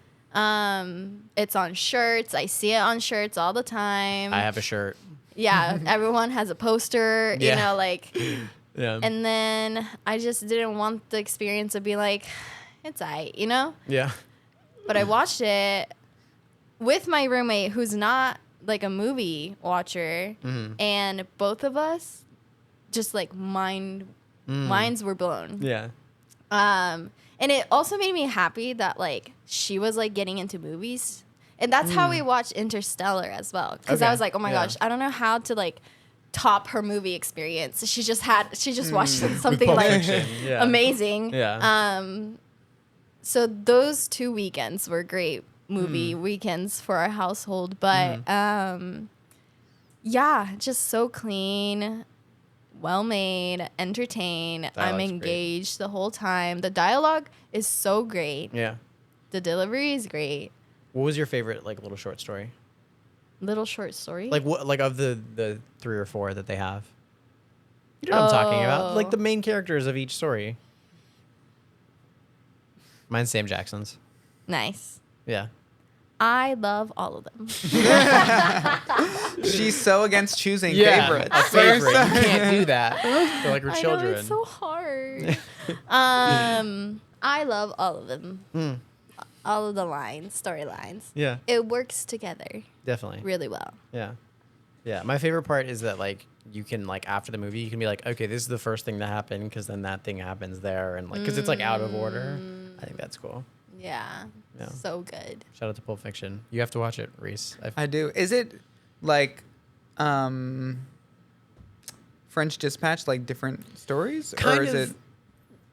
It's on shirts. I see it on shirts all the time. I have a shirt. Yeah, everyone has a poster, you Yeah. know, like, Yeah. and then I just didn't want the experience of being like, it's aight, you know? yeah. But I watched it with my roommate who's not like a movie watcher, Mhm. and both of us just like minds were blown. Yeah. And it also made me happy that like she was like getting into movies, and that's how we watched Interstellar as well. Because I Okay. was like, oh my Yeah. gosh, I don't know how to like top her movie experience. She just watched something Pulp like Fiction, yeah. amazing. Yeah. So those 2 weekends were great movie weekends for our household, but yeah, just so clean, well made, entertained. I'm Dialogue's great. engaged the whole time. The dialogue is so great. Yeah. The delivery is great. What was your favorite like little short story? Little short story. Like what? Like of the 3 or 4 that they have. You know what I'm talking about? Like Oh. the main characters of each story. Mine's Sam Jackson's. Nice. Yeah. I love all of them. She's so against choosing Yeah, favorites. a favorite. You can't do that. They're like we're I know, children. it's so hard. I love all of them. Mm, All of the storylines. yeah, It works together definitely. really well. Yeah. Yeah. My favorite part is that like you can like after the movie you can be like, okay, this is the first thing that happened because then that thing happens there and like because it's like out of order. I think that's cool. Yeah. Yeah. So good. Shout out to Pulp Fiction. You have to watch it, Reese. I do. Is it like French Dispatch, like different stories, Kind or is of. it?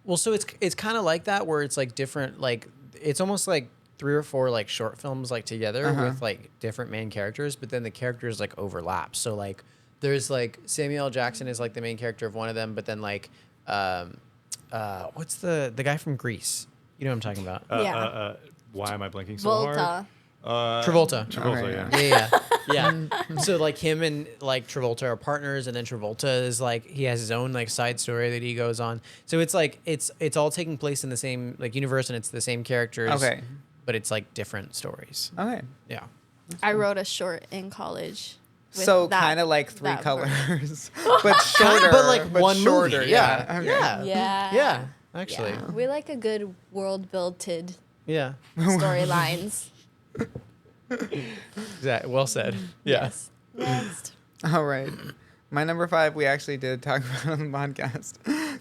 Well, so it's kind of like that where it's like different, like it's almost like 3 or 4 like short films like together Uh-huh. with like different main characters, but then the characters like overlap. So like there's like Samuel L. Jackson is like the main character of one of them, but then like what's the guy from Grease? You know what I'm talking about? Yeah. Why am I blinking so Volta. hard? Travolta. Travolta, Okay, yeah. Yeah. So like him and like Travolta are partners, and then Travolta is like he has his own like side story that he goes on. So it's like it's all taking place in the same like universe, and it's the same characters. Okay. But it's like different stories. Okay. Yeah. I wrote a short in college. So that- kind of like Three that part. Colors, but shorter. but like one shorter. movie. Yeah. Yeah. Okay. Yeah. Yeah. Yeah. Actually. Yeah. We like a good world built Yeah. storylines. Exactly. Well said. Yeah. Yes. Next. All right. My number 5, we actually did talk about on the podcast.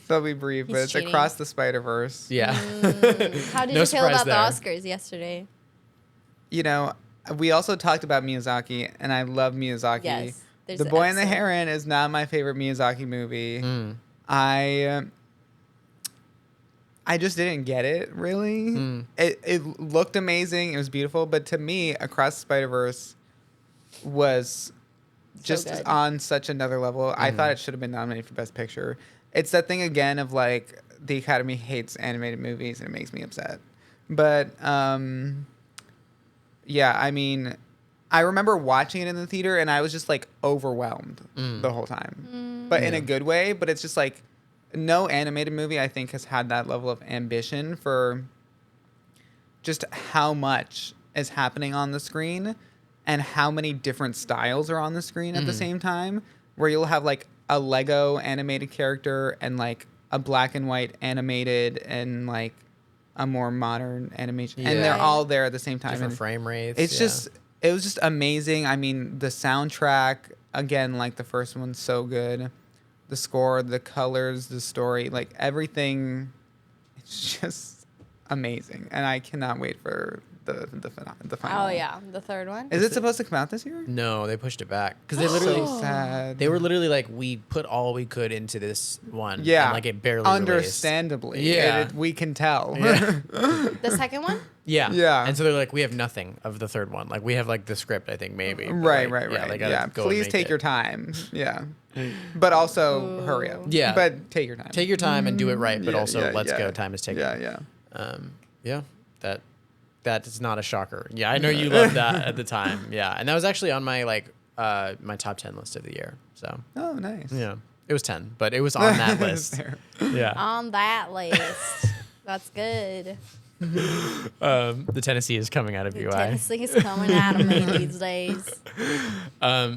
So I'll be brief, but He's it's cheating. Across the Spider-Verse. Yeah. How did No you feel surprise about there. the Oscars yesterday? You know, we also talked about Miyazaki, and I love Miyazaki. Yes. There's The an Boy and the episode. Heron is not my favorite Miyazaki movie. Mm. I just didn't get it really. Mm. It looked amazing. It was beautiful, but to me, Across the Spider-Verse was just good. on such another level. I thought it should have been nominated for Best Picture. It's that thing again of like the Academy hates animated movies and it makes me upset. But yeah, I mean, I remember watching it in the theater and I was just like overwhelmed the whole time. But in a good way, but it's just like no animated movie I think has had that level of ambition for just how much is happening on the screen and how many different styles are on the screen at the same time, where you'll have like a Lego animated character and like a black and white animated and like a more modern animation, and they're Right. all there at the same time. Different And frame rates. it's yeah. just, it was just amazing. I mean, the soundtrack, again, like the first one's so good. The score, the colors, the story, like everything, it's just amazing. And I cannot wait for the final. Oh yeah, the third one. Is it supposed to come out this year? No, they pushed it back because they literally So sad. they were literally like, we put all we could into this one. Yeah. and, like it barely Understandably. Yeah. We can tell. Yeah. The second one. Released. Yeah, Yeah. And so they're like, we have nothing of the third one. Like we have like the script, I think maybe. but, Right, like, right, yeah, right. they gotta Yeah, go and please make take it. your time. Yeah. But also hurry up. Yeah. But take your time. Take your time and do it right, but Yeah, also yeah, let's yeah. go. Time is ticking. Yeah, yeah. Yeah, that is not a shocker. Yeah, I know you loved that at the time. Yeah, and that was actually on my like my top 10 list of the year. So Oh, nice. yeah, it was 10, but it was on that list. There. Yeah, On that list. That's good. the Tennessee is coming out of UI. Tennessee's coming out of me these days.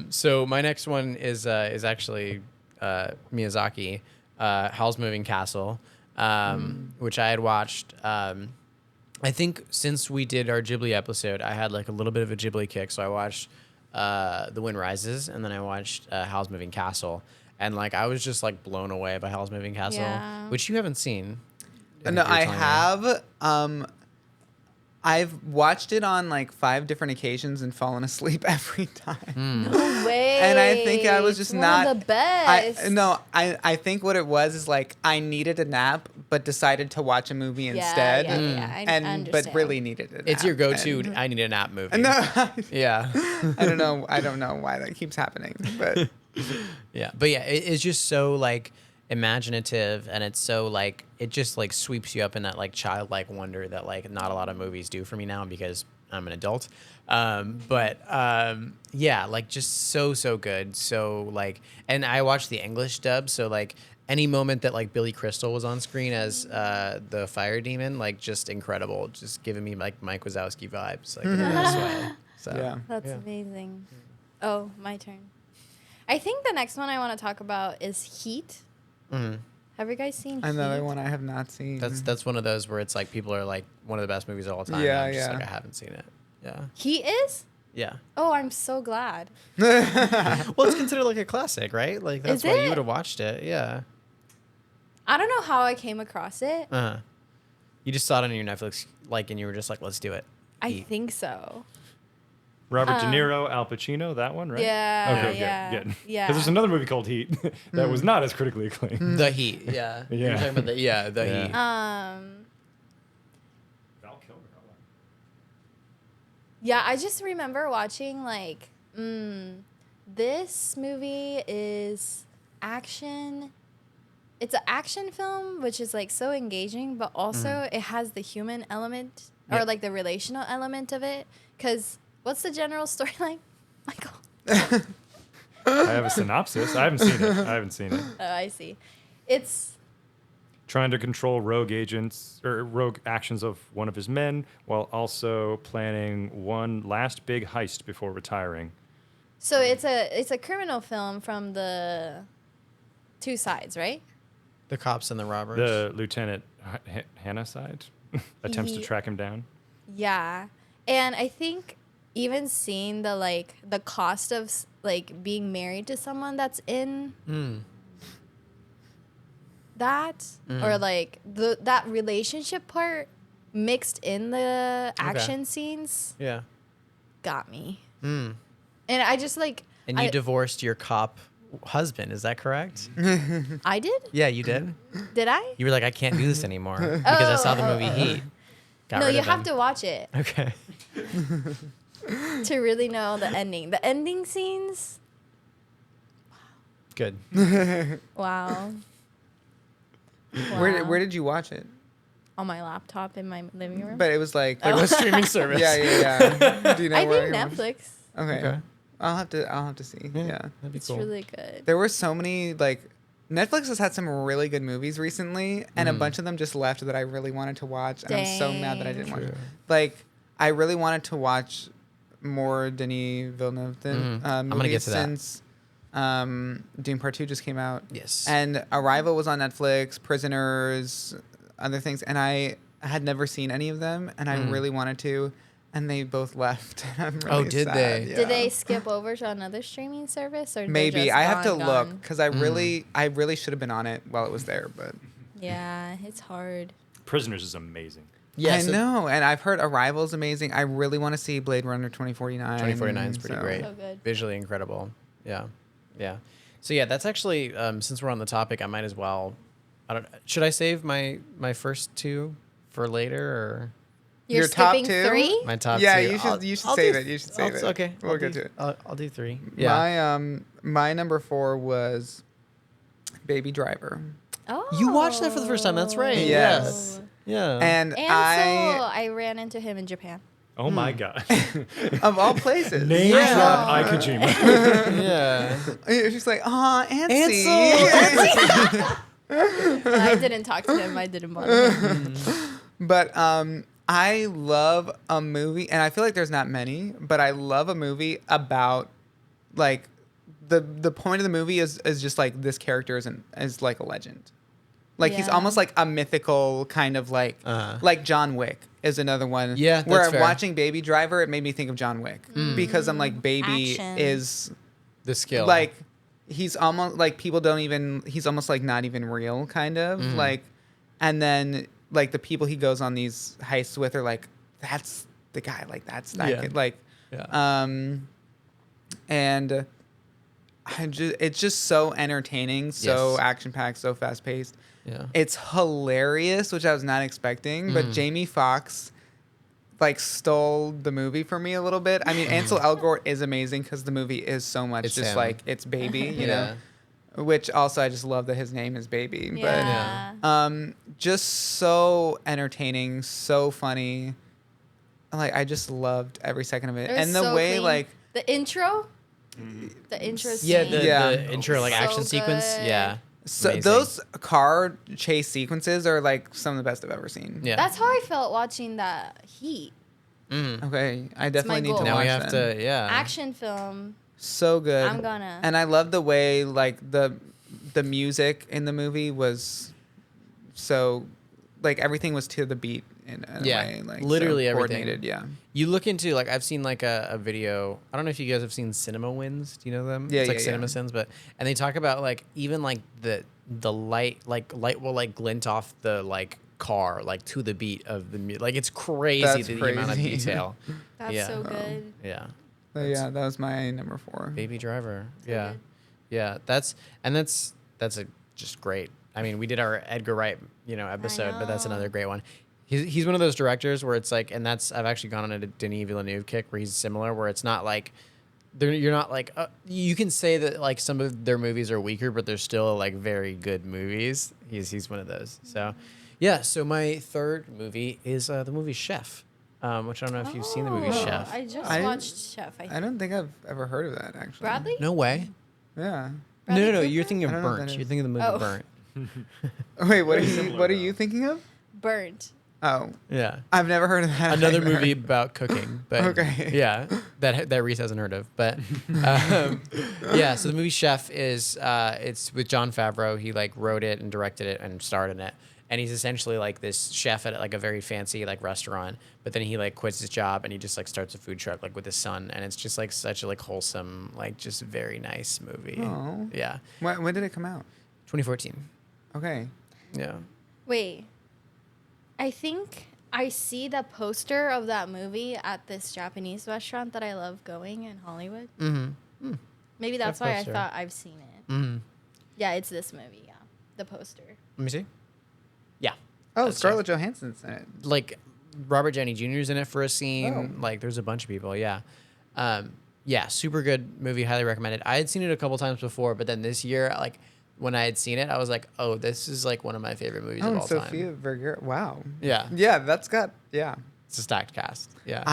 So my next one is actually Miyazaki, Howl's Moving Castle, which I had watched. I think since we did our Ghibli episode, I had like a little bit of a Ghibli kick. So I watched The Wind Rises, and then I watched Howl's Moving Castle, and like I was just like blown away by Howl's Moving Castle, Yeah. which you haven't seen. No, I have. I've watched it on like 5 different occasions and fallen asleep every time. No way. And I think I was just It's not one of the best. I think what it was is like I needed a nap but decided to watch a movie instead. Yeah, yeah. I And but understand. really needed it. It's your go-to. I need a nap movie. No, Yeah. I don't know. I don't know why that keeps happening, but Yeah, but yeah, it's just so like imaginative, and it's so like it just like sweeps you up in that like childlike wonder that like not a lot of movies do for me now because I'm an adult. Yeah, like just so good. So like, and I watched the English dub, so like any moment that like Billy Crystal was on screen as the fire demon, like just incredible, just giving me like Mike Wazowski vibes, like in the best way. So yeah. That's Yeah. amazing. Oh, my turn. I think the next one I want to talk about is Heat. Mhm. Have you guys seen Another Heat? one I have not seen. That's one of those where it's like people are like one of the best movies of all time. Yeah, and I'm just yeah. like I haven't seen it. Yeah. Heat is? Yeah. Oh, I'm so glad. Well, it's considered like a classic, right? Like that's Is why you it? would have watched it. Yeah. I don't know how I came across it. Uh-huh. You just saw it on your Netflix, like, and you were just like, let's do it. I Eat. think so. Robert De Niro, Al Pacino, that one, right? Yeah, Okay, yeah, good. yeah. Because there's another movie called Heat that was not as critically acclaimed. The Heat. Yeah. Yeah. You're talking about the Yeah. Heat. Val Kilmer. Yeah, I just remember watching like, this movie is action. It's an action film, which is like so engaging, but also it has the human element or Yeah. like the relational element of it. Because what's the general storyline, Michael? I have a synopsis. I haven't seen it. Oh, I see. It's Trying to control rogue agents or rogue actions of one of his men while also planning one last big heist before retiring. So it's a criminal film from the two sides, right? The cops and the robbers. The Lieutenant Hannah side attempts to Ye- track him down. Yeah. And I think even seeing the cost of like being married to someone that's in that or like that relationship part mixed in the action scenes Yeah. got me. Mm. And I just like And you I, divorced your cop husband, is that correct? I did? Yeah, you did. Did I? You were like, I can't do this anymore because I saw the movie Heat. Got No, rid you of have him. to watch it Okay. to really know the ending. The ending scenes, Good. wow. Where did you watch it? On my laptop in my living room. But it was like, Like what streaming service? yeah. Do you know I where? think Netflix. Okay. Okay. I'll have to see. Yeah. That'd be It's cool. really good. There were so many like Netflix has had some really good movies recently, and a bunch of them just left that I really wanted to watch, and I'm so mad that I didn't watch it. True. Like I really wanted to watch more Denis Villeneuve I'm gonna movies get to that. since Dune Part 2 just came out. Yes. And Arrival was on Netflix, Prisoners, other things, and I had never seen any of them, and I really wanted to, and they both left. I'm really did sad. they? Yeah. Did they skip over to another streaming service or they're Maybe just I have to gone, look gone? because I really should have been on it while it was there, but Yeah, it's hard. Prisoners is amazing. Yeah, I so know, and I've heard Arrival is amazing. I really want to see Blade Runner 2049. 2049 is pretty so- great. So good. Visually incredible. Yeah. Yeah. So yeah, that's actually since we're on the topic, I might as well should I save my first two for later or You're Your top skipping two? 3? my top Yeah, two? you should I'll save do- it. You should save it. Okay. We'll I'll get do- to it. I'll do 3. Yeah. My number 4 was Baby Driver, Oh. You watched that for the first time. That's right. Yes. Yeah. and And I so I ran into him in Japan. Oh my god. of all places, Name Yeah. drop Ai Kojima. yeah. she's like, "Aw, Ansel." I didn't talk to him. I didn't bother him. But I love a movie, and I feel like there's not many, but I love a movie about like the point of the movie is just like this character is like a legend. Like he's Yeah. almost like a mythical kind of like John Wick is another one. Yeah, where that's fair. watching Baby Driver, it made me think of John Wick because I'm like Baby Action. is The skill. like he's almost like people don't even he's almost like not even real kind of like and then like the people he goes on these heists with are like that's the guy like that's that Yeah. kid like Yeah. and it's just so entertaining, so Yes. action packed, so fast paced. Yeah. It's hilarious, which I was not expecting, but Jamie Foxx like stole the movie for me a little bit. I mean, Ansel Elgort is amazing because the movie is so much It's just him. like it's Baby, you Yeah. know. Which also I just love that his name is Baby. Yeah. But just so entertaining, so funny. Like I just loved every second of it. It was And the so way clean. like The intro? The intro Yeah, scene. the intro like So action sequence. good. Yeah. so Amazing. those car chase sequences are like some of the best I've ever seen. Yeah. That's how I felt watching that Heat. Mm. Okay, I definitely need to goal. Now watch we have them. to yeah. Action film. So good. I'm gonna. And I love the way like the music in the movie was so like everything was to the beat in a Yeah, way. Like literally so everything. coordinated. Yeah. You look into like I've seen like a video. I don't know if you guys have seen Cinema Wins. Do you know them? Yeah, it's like yeah, Cinema yeah. Sins, but and they talk about like even like the light will like glint off the like car like to the beat of the music. Like it's crazy That's the amount of crazy. detail. That's Yeah. so good. Yeah. So yeah, that was my number 4. Baby Driver. So Yeah. good. Yeah. That's a just great. I mean, we did our Edgar Wright, episode, but that's know. another great one. He's one of those directors where it's like, and I've actually gone on a Denis Villeneuve kick where he's similar, where it's not like you're not like you can say that like some of their movies are weaker, but they're still like very good movies. He's one of those. So yeah. So my third movie is the movie Chef, which I don't know if you've seen the movie Oh, Chef. I just I- watched Chef. I I think. don't think I've ever heard of that actually. Bradley? No way. Yeah. Bradley No. Cooper? You're thinking I of don't know what Burnt. that You're is. thinking of the movie Oh. Burnt. Wait, what are Very you similar, what are though. you thinking of? Burnt. Oh, Yeah. I've never heard of that. Another either. movie about cooking, but Okay. yeah, that Reese hasn't heard of. But yeah, so the movie Chef is it's with Jon Favreau. He like wrote it and directed it and starred in it. And he's essentially like this chef at like a very fancy like restaurant, but then he like quits his job and he just like starts a food truck like with his son, and it's just like such a like wholesome, like just very nice movie. Aw. Yeah, When did it come out? 2014. Okay. Yeah. Wait. I think I see the poster of that movie at this Japanese restaurant that I love going in Hollywood. Mm-hmm. Maybe that's That why I poster. thought I've seen it. Mm-hmm. Yeah, it's this movie. Yeah, the poster. Let me see. Yeah. Oh, That's Scarlett Johansson's in it. Like Robert Downey Jr. is in it for a scene. Oh. Like there's a bunch of people. Yeah. Yeah, super good movie. Highly recommended. I had seen it a couple times before, but then this year, like when I had seen it, I was like, oh, this is like one of my favorite movies of Oh, all Sofia time. Vergara. Wow. Yeah. Yeah, that's got yeah. It's a stacked cast. Yeah.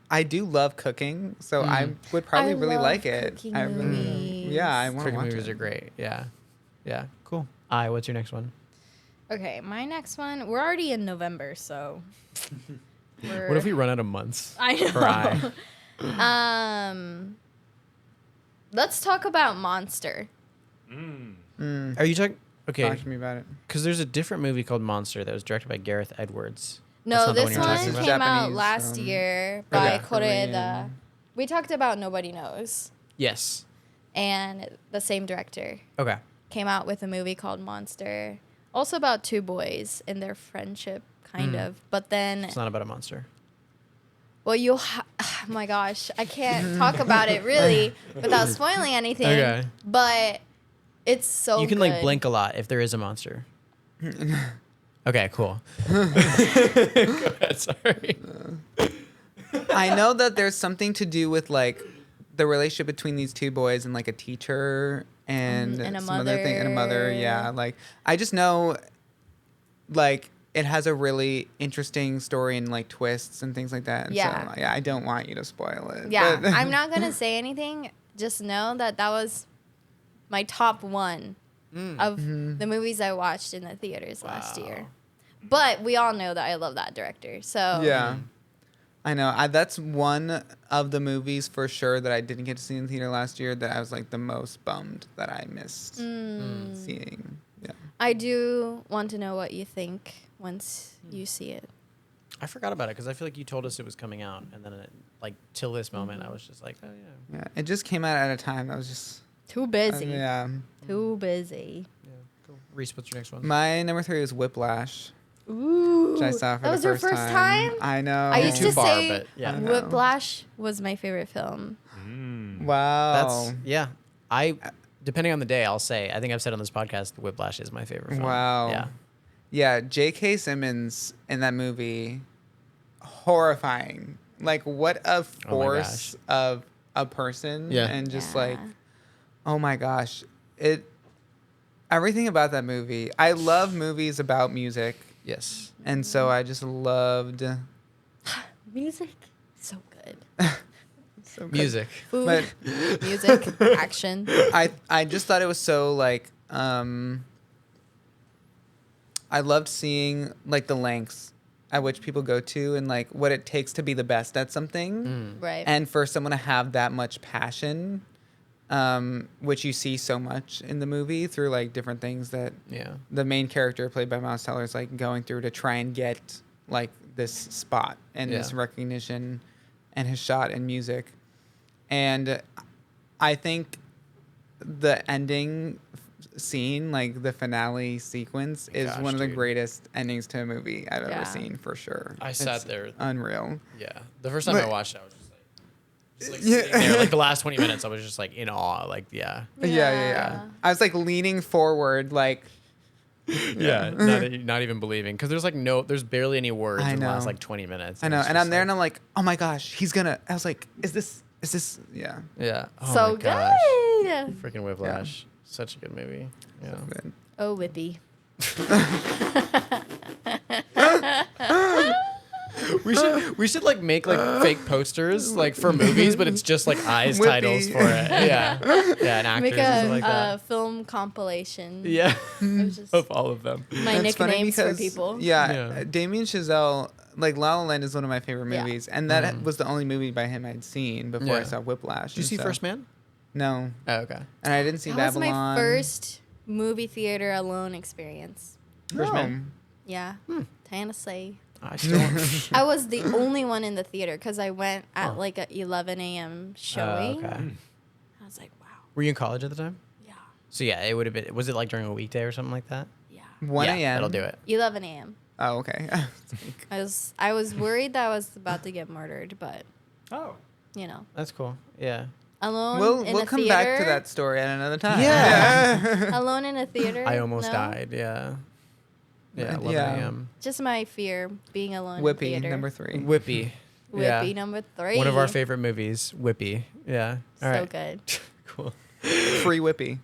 I do love cooking, so I would probably I really love like it. cooking I movies. Yeah, I want to Cooking watch movies it. are great. Yeah. Yeah. Cool. What's your next one? Okay, my next one. We're already in November, so. What if we run out of months? I know. For I? Let's talk about Monster. Are you talking? Okay. Talk to me about it. Because there's a different movie called Monster that was directed by Gareth Edwards. No, That's not the this you're one talking came about? out Japanese, last year by Okay. Koreeda. Korean. We talked about Nobody Knows, Yes. and the same director Okay. came out with a movie called Monster, also about two boys and their friendship, kind of. But then, It's not about a monster. well, oh my gosh, I can't talk about it really without spoiling anything. Okay. But it's so You can good. like blink a lot if there is a monster. Okay, cool. Go ahead, sorry. I know that there's something to do with like the relationship between these two boys and like a teacher and, And a some other thing and a mother. mother. Yeah, like I just know like it has a really interesting story and like twists and things like that. And Yeah. So, yeah, I don't want you to spoil it. Yeah, but- I'm not gonna say anything. Just know that was my top one of the movies I watched in the theaters last year. Wow. But we all know that I love that director. So Yeah. I know. That's one of the movies for sure that I didn't get to see in the theater last year that I was like the most bummed that I missed seeing. Yeah. I do want to know what you think once you see it. I forgot about it because I feel like you told us it was coming out, and then like till this moment, I was just like, oh yeah. Yeah. It just came out at a time that was just Too busy. yeah. Too busy. Yeah, cool. Reese, what's your next one? My number 3 was Whiplash, Ooh. which I saw for that the was your first time? I know. I used too to far, say but yeah. I know. Whiplash was my favorite film. Wow. That's yeah. Depending on the day, I'll say. I think I've said on this podcast, Whiplash is my favorite film. Wow. Yeah. Yeah, J.K. Simmons in that movie, horrifying. Like, what a force of a person. Yeah. And just Yeah. like, oh my gosh. Everything about that movie. I love movies about music. Yes. And so I just loved. Music, so good. So good. Music. Food, But music, action. I just thought it was so like I loved seeing like the lengths at which people go to and like what it takes to be the best at something Right. and for someone to have that much passion which you see so much in the movie through like different things that Yeah. the main character played by Miles Teller is like going through to try and get like this spot and this Yeah. recognition and his shot in music. And I think the ending scene, like the finale sequence, is Gosh, one of the dude. greatest endings to a movie I've Yeah. ever seen for sure. I sat It's there. Unreal. Yeah. The first time I But- watched it, I was just like Yeah. sitting there. Like the last 20 minutes, I was just like in awe. Like, yeah. Yeah. I was like leaning forward, like Yeah. Not even believing. Because there's barely any words I in the last know. like 20 minutes. I know. it's And I'm just there like- and I'm like, oh my gosh, he's gonna. I was like, is this? Yeah. Yeah. Oh So my gosh. good. Freaking Whiplash. Such a good movie. Yeah. Good. Oh, Whippy. We should like make like fake posters like for movies, but it's just like eyes Whippy. titles for it. Yeah, yeah, and actors Make and stuff like a that. film compilation. Yeah, Of just of all of them. my That's funny nicknames for because, people. Yeah, Yeah. Damien Chazelle, like La La Land is one of my favorite Yeah. movies, and that was the only movie by him I'd seen before I Yeah. saw Whiplash. Did you and see stuff. First Man? No, Oh, okay. and I didn't see That was Babylon. my first movie theater alone experience. First Oh. Man? Yeah. Tana Slay. I still. I was the only one in the theater because I went at like a 11 a.m. showing. Okay. I was like, wow. Were you in college at the time? Yeah. So yeah, it would have been. Was it like during a weekday or something like that? Yeah. 1 yeah, a.m. That'll do it. 11 a.m. Oh, okay. I was worried that I was about to get murdered, but Oh. you know, That's cool. Yeah. alone we'll in we'll a come theater. back to that story at another time. Yeah. Alone in a theater. I almost no? died. Yeah. Yeah. 11 Yeah. a.m. Just my fear being alone in Whippy theater. number 3. Whippy. Whippy number 3. One of our favorite movies, Whippy. Yeah. All So right. good. Cool. Free Whippy.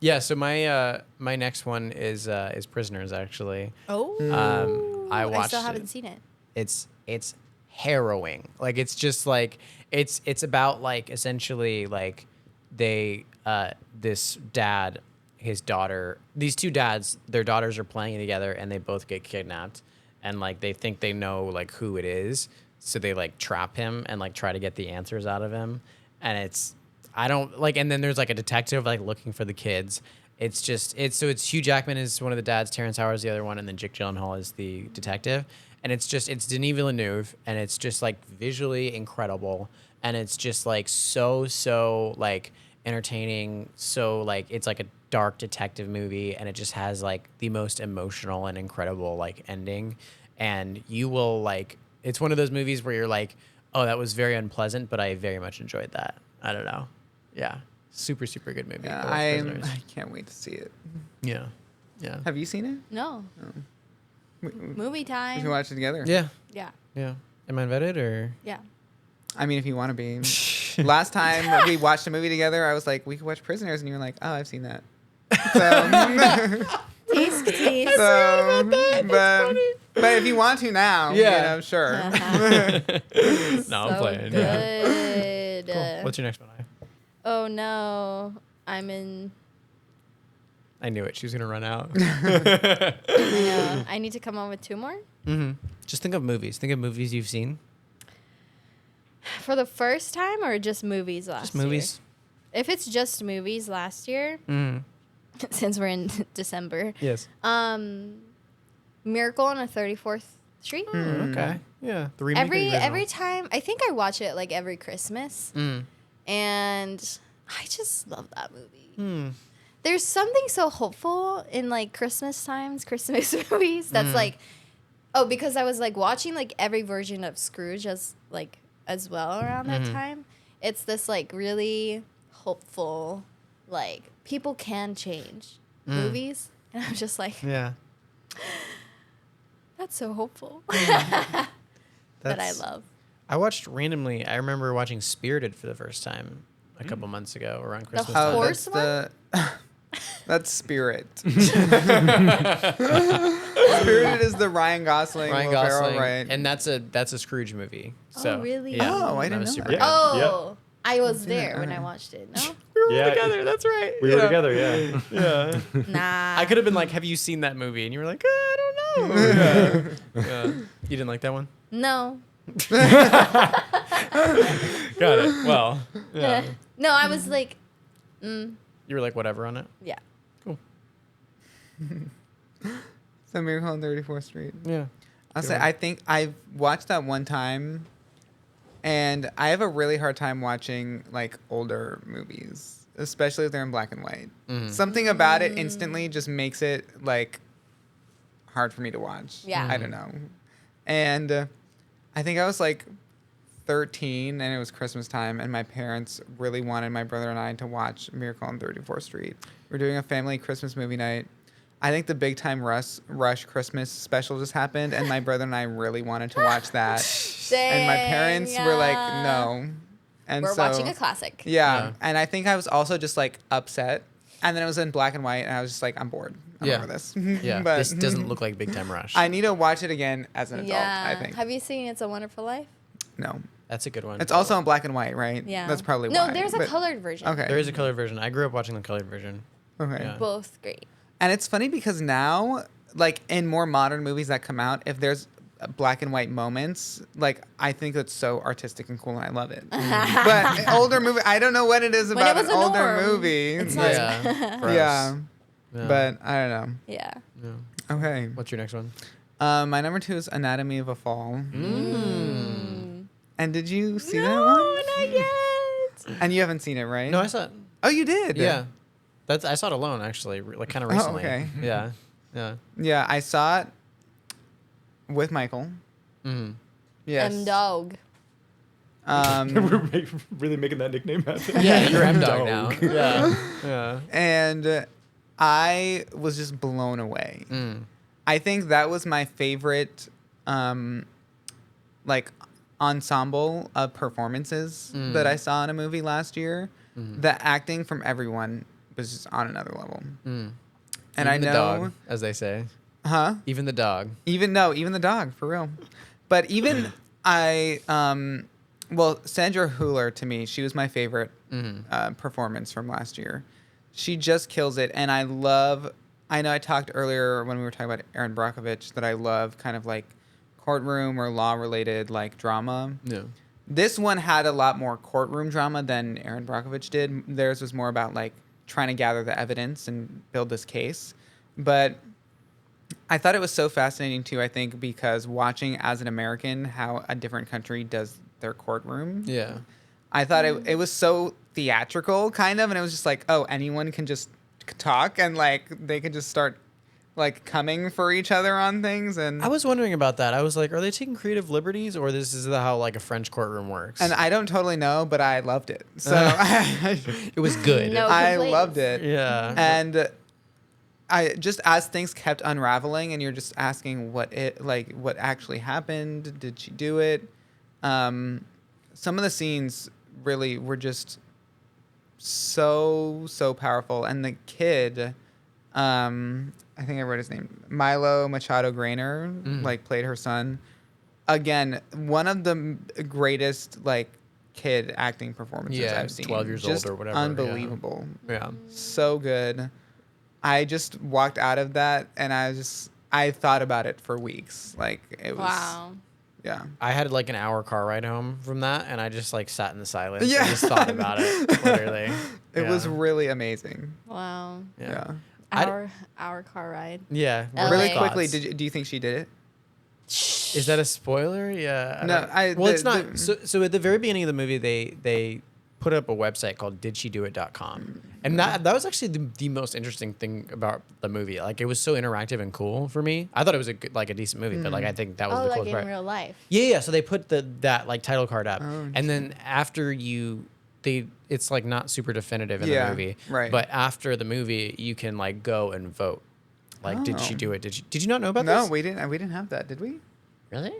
Yeah. So my next one is Prisoners actually. Oh. I watched still it. haven't seen it. It's harrowing. Like it's just like it's about like essentially like they this dad, his daughter, these two dads, their daughters are playing together and they both get kidnapped and like they think they know like who it is, so they like trap him and like try to get the answers out of him, and it's I don't like and then there's like a detective like looking for the kids. It's Hugh Jackman is one of the dads, Terrence Howard is the other one, and then Jake Gyllenhaal is the detective. And it's Denis Villeneuve, and it's just like visually incredible, and it's just like so like entertaining. So like it's like a dark detective movie, and it just has like the most emotional and incredible like ending. And you will like it's one of those movies where you're like, oh, that was very unpleasant, but I very much enjoyed that. I don't know. Yeah. Super good movie. Yeah, Go watch Prisoners. I can't wait to see it. Yeah. Yeah. Have you seen it? No. We Movie we time. can watch it together. Yeah. Yeah. Yeah. Am I invited or? Yeah. I mean, if you want to be. Last time we watched a movie together, I was like, we could watch Prisoners, and you were like, oh, I've seen that. So, Tease. so but if you want to now, Yeah. sure. No, I'm So playing. Good. Cool. What's your next one? Oh no. I'm in. I knew it. She was gonna run out. I know. I need to come up with 2 more. Just think of movies. Think of movies you've seen. For the first time or just movies last Just movies. year? If it's just movies last year, since we're in December, Yes. Miracle on the 34th Street. Okay. Yeah. The remake. or the original? Every time, I think I watch it like every Christmas, and I just love that movie. There's something so hopeful in like Christmas movies that's like, oh, because I was like watching like every version of Scrooge as well around that time. It's this like really hopeful, like people can change movies, and I'm just like, Yeah. that's so hopeful. that I That's- love. I watched randomly. I remember watching Spirited for the first time a couple months ago around Christmas whole- time. Horse that's that's Spirit. Spirited is the Ryan Gosling. Ryan Will Ferrell, Gosling, right? and that's a Scrooge movie. So, really? Yeah, Oh, I not didn't a know super that. Yeah. Oh, I was there when I alright. watched it. No, We were Yeah. together. That's right. We were together, yeah. Yeah. nah. I could have been like, "Have you seen that movie?" And you were like, "I don't know." Yeah. Yeah. You didn't like that one? No. Got it. Well, yeah. No, I was like, You were like, whatever on it. yeah. Cool. So Miracle on 34th Street. Yeah. I'll Good say one. I think I've watched that one time, and I have a really hard time watching like older movies, especially if they're in black and white. Something about it instantly just makes it like hard for me to watch. Yeah. I don't know. And I think I was like 13, and it was Christmas time, and my parents really wanted my brother and I to watch Miracle on 34th Street. We're doing a family Christmas movie night. I think the Big Time Rush Christmas special just happened, and my brother and I really wanted to watch that. And my parents were like, no. And We're so, watching a classic. Yeah. Yeah. And I think I was also just like upset. And then it was in black and white, and I was just like, I'm bored. I'm Yeah. over this. Yeah, but this doesn't look like Big Time Rush. I need to watch it again as an adult. I think. Have you seen It's a Wonderful Life? No, That's a good one. it's also in black and white, right? Yeah. That's probably no. why. There's a but- colored version. Okay. There is a colored version. I grew up watching the colored version. Okay. Yeah. Both great. And it's funny because now, like in more modern movies that come out, if there's black and white moments, like I think it's so artistic and cool, and I love it. But older movie, I don't know what it is When about it was an a older norm, movie. it's Like, not- Yeah. Gross. yeah, Yeah. but I don't know. Yeah. Yeah. Okay. What's your next one? My number 2 is Anatomy of a Fall. Mm. And did you see that No, one? not yet. And you haven't seen it, right? No, I saw it. Oh, you did? Yeah. I saw it alone actually, like kind of recently. okay. Yeah. Yeah. Yeah, I saw it with Michael. Mm-hmm. Yes. Dog. We're really making that nickname happen. Yeah, you're M Dog now. Yeah. Yeah. And I was just blown away. Mm. I think that was my favorite, like, ensemble of performances that I saw in a movie last year. The acting from everyone was just on another level. Mm. And Even I the know, dog, as they say. huh? Even the dog. Even the dog, for real. But even well, Sandra Hüller, to me, she was my favorite performance from last year. She just kills it, and I know I talked earlier when we were talking about Erin Brockovich that I love kind of like courtroom or law related like drama. Yeah. This one had a lot more courtroom drama than Erin Brockovich did. Theirs was more about like trying to gather the evidence and build this case. But I thought it was so fascinating too, I think, because watching as an American how a different country does their courtroom. Yeah. I thought it was so theatrical kind of, and it was just like, oh, anyone can just talk and like they can just start like coming for each other on things. And I was wondering about that. I was like, are they taking creative liberties, or this is how like a French courtroom works? and I don't totally know, but I loved it. So it was good. No. I complaints. loved it. Yeah. And I just, as things kept unraveling and you're just asking what actually happened, did she do it? Some of the scenes really were just so powerful. And the kid, I think I wrote his name, Milo Machado Grainer, like played her son. Again, one of the greatest like kid acting performances Yeah, I've seen. 12 years Just old or whatever, yeah. Unbelievable. Yeah. So good. I just walked out of that and I thought about it for weeks. Like it was Wow. yeah. I had like an hour car ride home from that, and I just like sat in the silence Yeah. and just thought about it. Literally. It was Yeah. really amazing. Wow. Yeah. Our car ride. Yeah. LA. Really Thoughts. quickly, do you think she did it? Is that a spoiler? Yeah. No, don't- well, it's not. So at the very beginning of the movie, they put up a website called didshedoit.com. And that was actually the most interesting thing about the movie. Like, it was so interactive and cool for me. I thought it was a decent movie, but like I think that was Oh, the like coolest in part. real life. Yeah. So they put that like title card up, Oh, and then after it's like not super definitive in Yeah, the movie, right. But after the movie, you can like go and vote. Like, did she Oh. do it? Did you not know about No, this? we didn't have that, did we? Really?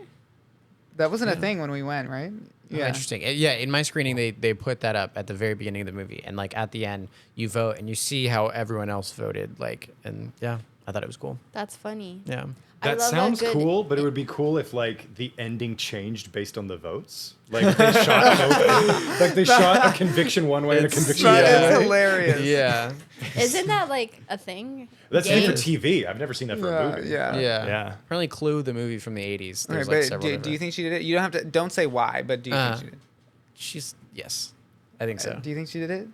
That wasn't a thing when we went, right? Oh, interesting. Yeah, in my screening, they put that up at the very beginning of the movie, and like at the end, you vote and you see how everyone else voted. Like, and yeah, I thought it was cool. That's funny. Yeah. I That love a sounds good- cool, but it would be cool if like the ending changed based on the votes. Like they shot like they shot a conviction one way and a It's- conviction That the is other way. hilarious. Yeah. Isn't that like a thing? That's made for Games? TV. I've never seen that for a movie. Yeah. Yeah. Yeah. Apparently, Clue, the movie from the '80s. Okay, There's like but several. do you different- think she did it? You don't have to. Don't say why, but do you think she did? She's yes, I think so. Do you think she did it?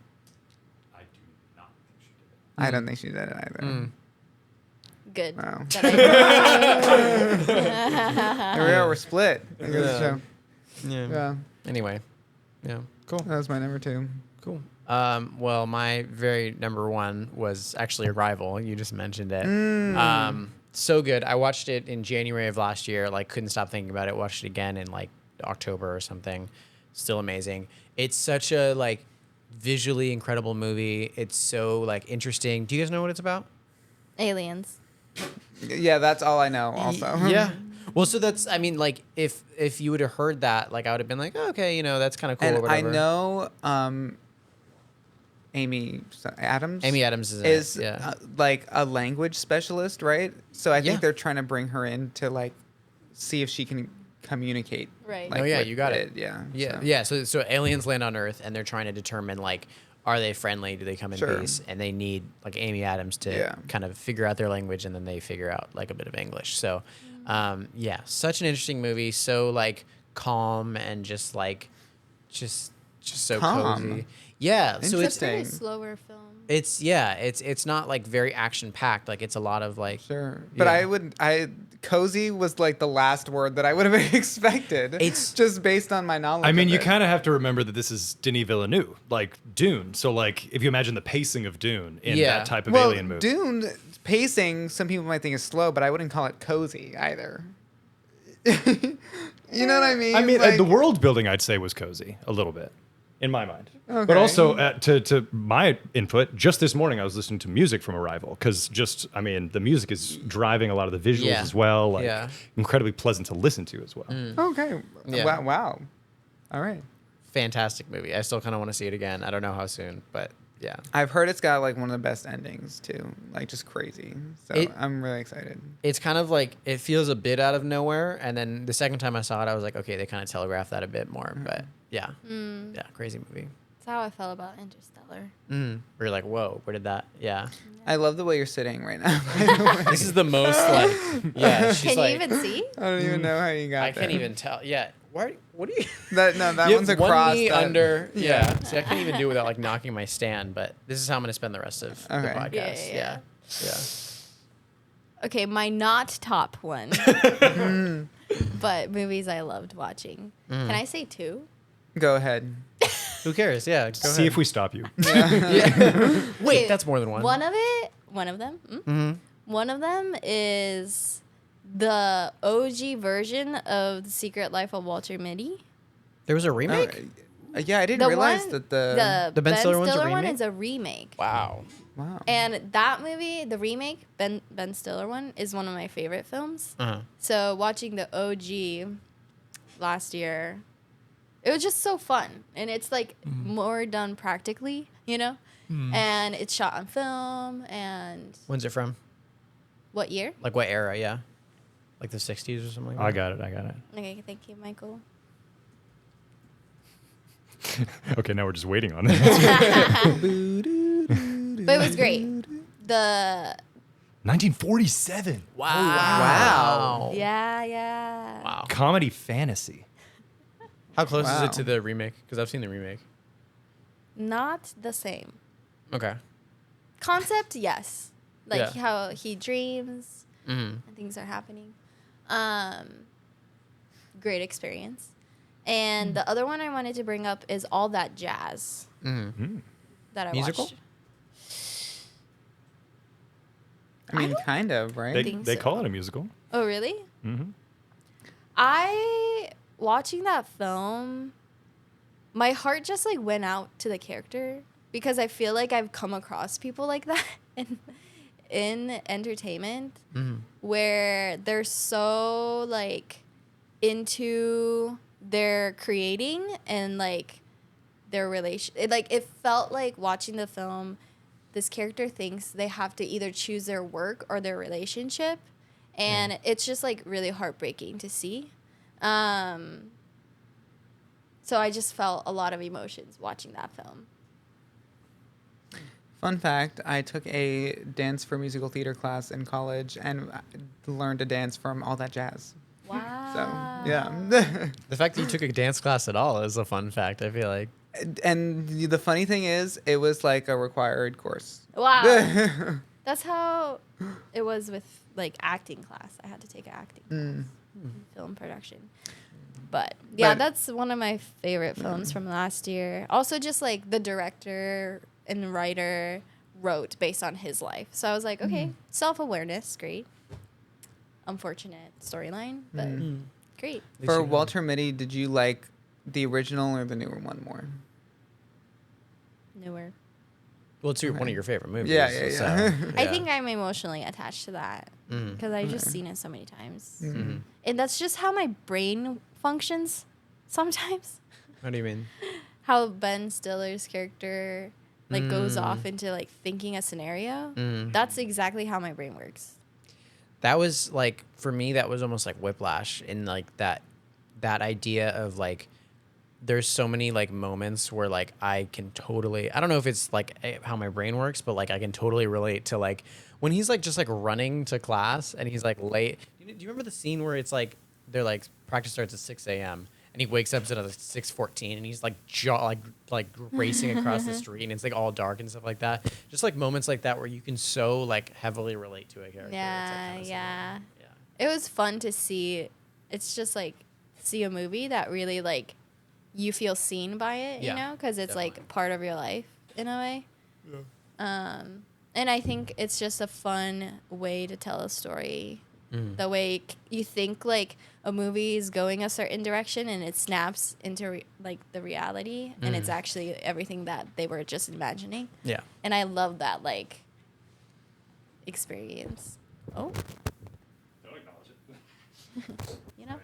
I do not think she did it. I don't think she did it either. Mm. Good. Wow. That Here we are. We're split. I guess Yeah. so. Yeah. Yeah. Anyway. Yeah. Cool. That was my number 2. Cool. Well, my very number one was actually Arrival. You just mentioned it. So good. I watched it in January of last year. Like, couldn't stop thinking about it. Watched it again in like October or something. Still amazing. It's such a like visually incredible movie. It's so like interesting. Do you guys know what it's about? Aliens. Yeah, that's all I know. Also. Yeah. Well, so that's. I mean, like, if you would have heard that, like, I would have been like, oh, okay, you know, that's kind of cool. or And I whatever. know Amy Adams. Amy Adams is in is it, yeah. like a language specialist, right? So I think Yeah. they're trying to bring her in to like see if she can communicate. Right. Like, Oh, yeah, with you got it. Yeah. Yeah, so. yeah. So aliens land on Earth, and they're trying to determine like, are they friendly? Do they come in Sure. peace? And they need like Amy Adams to Yeah. kind of figure out their language, and then they figure out like a bit of English. So, yeah, such an interesting movie. So like calm and just so Calm. cozy. Yeah. So it's It's a very Interesting. slower film. it's not like very action packed. Like it's a lot of like Sure. But Yeah. cozy was like the last word that I would have expected. It's- just based on my knowledge. I mean, of you it. kind of have to remember that this is Denis Villeneuve, like Dune. So, like, if you imagine the pacing of Dune in Yeah. that type of well, alien movie. Dune pacing, some people might think is slow, but I wouldn't call it cozy either. You know what I mean? I mean, Like- the world building, I'd say, was cozy a little bit, in my mind. But Okay. also, to my input, just this morning I was listening to music from Arrival because the music is driving a lot of the visuals Yeah. as well. Like, Yeah. incredibly pleasant to listen to as well. Okay. Yeah. Wow. Wow. All right. fantastic movie. I still kind of want to see it again. I don't know how soon, but yeah. I've heard it's got like one of the best endings too, like just crazy. So It- I'm really excited. It's kind of like it feels a bit out of nowhere, and then the second time I saw it, I was like, okay, they kind of telegraphed that a bit more. But yeah, yeah, crazy movie. That's how I felt about Interstellar. We were like, whoa, where did that? Yeah, I love the way you're sitting right now. by the way. this is the most like, yeah. She's Can like, you even see? I don't even know how you got I can't there. even tell. Yeah, where? What do you? That You have one's a one cross. knee that- under. Yeah. See, I can't even do it without like knocking my stand. But this is how I'm gonna spend the rest of the Okay. podcast. Yeah. Yeah. Okay, my not top one, but movies I loved watching. Can I say two? Go ahead. Who cares? Yeah. Go See if we stop you. Yeah. Wait, Okay, that's more than one. One of them. One of them is the OG version of The Secret Life of Walter Mitty. There was a remake. Yeah, I didn't realize one, that the. The Ben Stiller one's a one remake? is a remake. Wow. Wow. And that movie, the remake, Ben Stiller one, is one of my favorite films. Uh-huh. So watching the OG last year, it was just so fun. And it's like more done practically, you know? And it's shot on film. And When's it from? what year? Like what era? Yeah. Like the 60s or something like that? I got it. Okay, thank you, Michael. Okay, now we're just waiting on it. But it was great. The 1947. Wow. yeah. Wow. Comedy fantasy. How close is Wow. it to the remake? Because I've seen the remake. Not the same. Okay. Concept, yes. Like Yeah. how he dreams Mm-hmm. and things are happening. Great experience. And the other one I wanted to bring up is All That Jazz Mm-hmm. that I Musical? watched. I mean, kind of, right? They, think they so. call it a musical. Oh, really? Mm-hmm. Watching that film, my heart just like went out to the character because I feel like I've come across people like that in entertainment Mm-hmm. where they're so like into their creating and like their relation. It felt like watching the film, this character thinks they have to either choose their work or their relationship, and it's just like really heartbreaking to see. So I just felt a lot of emotions watching that film. Fun fact: I took a dance for musical theater class in college and learned to dance from All That Jazz. Wow. So yeah. The fact that you took a dance class at all is a fun fact, I feel like. And the funny thing is, it was like a required course. Wow. That's how it was with like acting class. I had to take acting Mm. class, film production. But yeah, But- that's one of my favorite films from last year. Also, just like the director and writer wrote based on his life. So I was like, okay, self-awareness, great. Unfortunate storyline, but great. For Walter Mitty, did you like the original or the newer one more? Newer. Well, it's one of your favorite movies. Yeah, yeah, so, yeah. I think I'm emotionally attached to that Mhm. because I've just seen it so many times. Mhm. And that's just how my brain functions sometimes. What do you mean? How Ben Stiller's character like goes off into like thinking a scenario. That's exactly how my brain works. That was like, for me, that was almost like whiplash in like that idea of like, there's so many like moments where like I can totally, I don't know if it's like how my brain works, but like I can totally relate to like when he's like just like running to class and he's like late. Do you remember the scene where it's like they're like practice starts at 6 a.m. and he wakes up at 6:14 and he's like like racing across the street and it's like all dark and stuff like that. Just like moments like that where you can so like heavily relate to a character. It's, Yeah, like, yeah. yeah. It was fun to see. It's just like see a movie that really like you feel seen by it, Yeah, you know, because it's definitely. like part of your life in a way. And I think it's just a fun way to tell a story. The way you think like a movie is going a certain direction and it snaps into like the reality and it's actually everything that they were just imagining. Yeah. And I love that like experience. Oh, Don't acknowledge it. you know.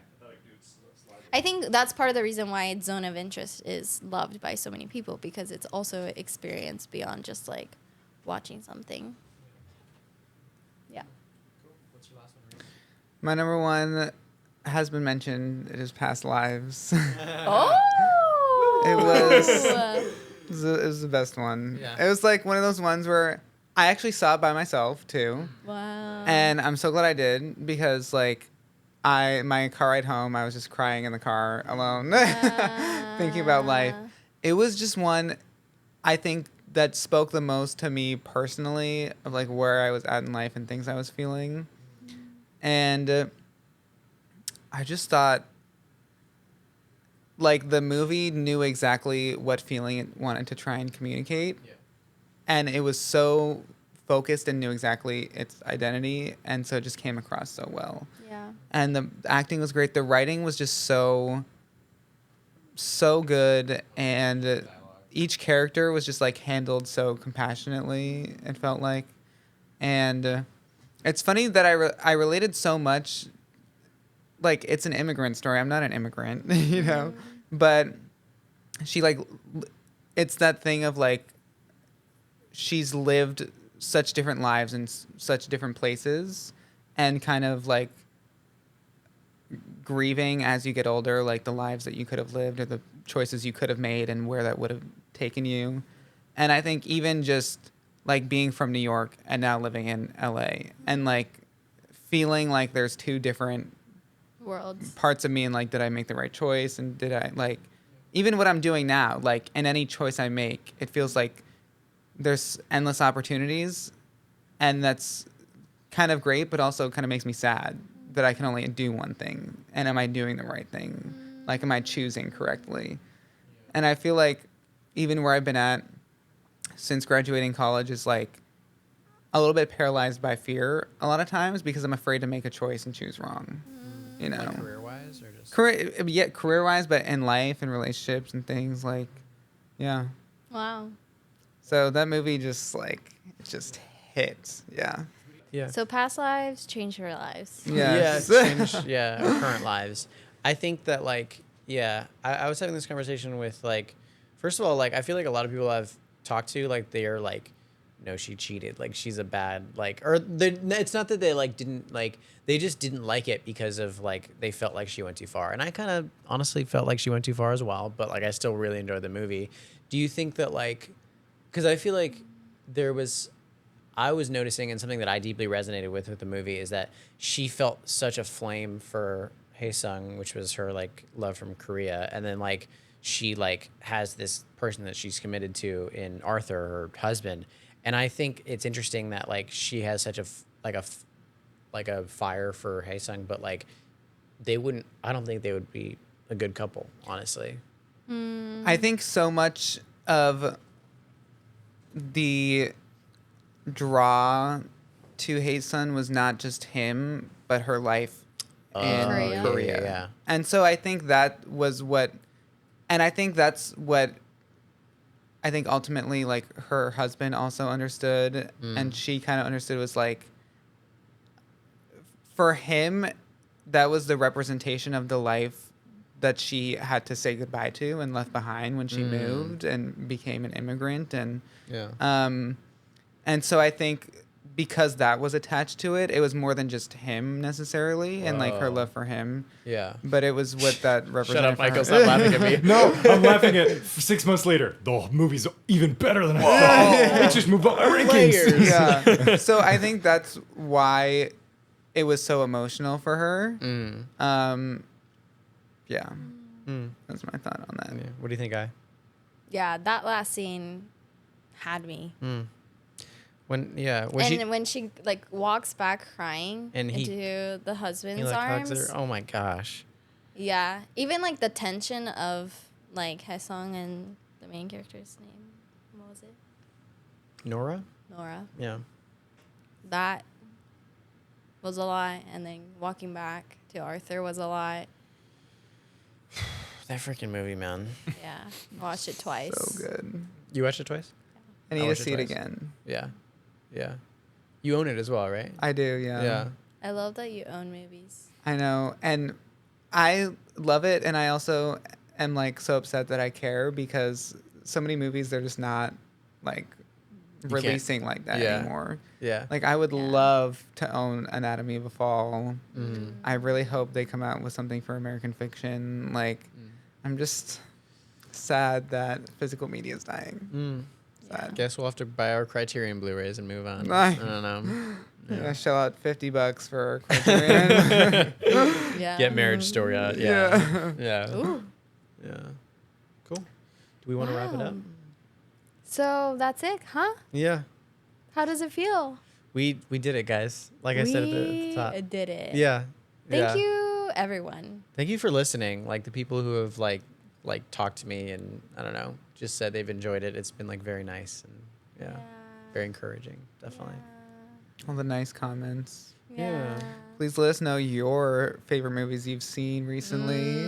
I think that's part of the reason why Zone of Interest is loved by so many people because it's also an experience beyond just like watching something. Yeah. What's your last one? My number one has been mentioned. It is Past Lives. Oh. It was the best one. Yeah. It was like one of those ones where I actually saw it by myself too. Wow. And I'm so glad I did because like my car ride home, I was just crying in the car alone, thinking about life. It was just one I think that spoke the most to me personally of like where I was at in life and things I was feeling. And I just thought like the movie knew exactly what feeling it wanted to try and communicate. Yeah. And it was so focused and knew exactly its identity, and so it just came across so well. Yeah. And the acting was great. The writing was just so good, and each character was just like handled so compassionately. It felt like, and it's funny that I related so much. Like it's an immigrant story. I'm not an immigrant, you know, but she like, it's that thing of like, she's lived such different lives in such different places and kind of like grieving as you get older, like the lives that you could have lived or the choices you could have made and where that would have taken you. And I think even just like being from New York and now living in LA and like feeling like there's two different Worlds. parts of me and like, did I make the right choice? And did I like, even what I'm doing now, like in any choice I make, it feels like there's endless opportunities, and that's kind of great, but also kind of makes me sad that I can only do one thing. And am I doing the right thing? Like, am I choosing correctly? And I feel like even where I've been at since graduating college is like a little bit paralyzed by fear a lot of times because I'm afraid to make a choice and choose wrong. You know, Like career-wise or just? career-wise, but in life and relationships and things like, yeah. Wow. So that movie just like it just hits. Yeah. Yeah. So past lives change your lives. Yes. Yeah, change, our current lives. I think that like, I was having this conversation with like, first of all, like I feel like a lot of people I've talked to, like they are like, no, she cheated. Like she's a bad, like, or it's not that they like didn't like, they just didn't like it because of like, they felt like she went too far. And I kind of honestly felt like she went too far as well, but like I still really enjoyed the movie. Do you think that like, because I feel like I was noticing, and something that I deeply resonated with the movie is that she felt such a flame for Hae-sung, which was her like love from Korea, and then like she like has this person that she's committed to in Arthur, her husband, and I think it's interesting that like she has such a fire for Hae-sung, but like I don't think they would be a good couple, honestly. I think so much of the draw to Hae-sun was not just him, but her life in Korea. Korea. Yeah. And so I think that was what, and I think that's what I think ultimately like her husband also understood, and she kind of understood was like, for him, that was the representation of the life that she had to say goodbye to and left behind when she moved and became an immigrant. And Yeah. and so I think because that was attached to it, it was more than just him necessarily and like her Whoa. love for him. Yeah. But it was what that represented. Shut up, for Michael. her. Stop laughing at me. No, I'm laughing at 6 months later. The movie's even better than I thought. It just moved up my rankings. Layers. Yeah. So I think that's why it was so emotional for her. Yeah. That's my thought on that. Yeah. What do you think, Guy? Yeah, that last scene had me. When And when she like walks back crying And he- into the husband's he like arms. hugs her. Oh my gosh. Yeah. Even like the tension of like Haesung and the main character's name. What was it? Nora? Nora. Yeah. That was a lot. And then walking back to Arthur was a lot. That freaking movie, man. Yeah. Watched it twice. So good. You watched it twice? I I need to watched it see it twice. again. Yeah. Yeah. You own it as well, right? I do, yeah. Yeah. I love that you own movies. I know. And I love it. And I also am like so upset that I care because so many movies, they're just not like can't- releasing like that Yeah. anymore. Yeah. Like I would Yeah. love to own Anatomy of a Fall. Mm. I really hope they come out with something for American Fiction. Like I'm just sad that physical media is dying. Sad. Guess we'll have to buy our Criterion Blu-rays and move on. Aye. I don't know. I shell out $50 for Criterion. Yeah. Get Marriage Story out. Yeah. Yeah. Yeah. Ooh. Yeah. Cool. Do we want to wrap it up? Wow. So that's it, huh? Yeah. How does it feel? We did it, guys. Like I said at the top. We did it. Yeah. Thank Yeah. you, everyone. Thank you for listening. Like the people who have like talked to me and I don't know, just said they've enjoyed it. It's been like very nice and yeah, very encouraging. Definitely. All the nice comments. Yeah. Please let us know your favorite movies you've seen recently.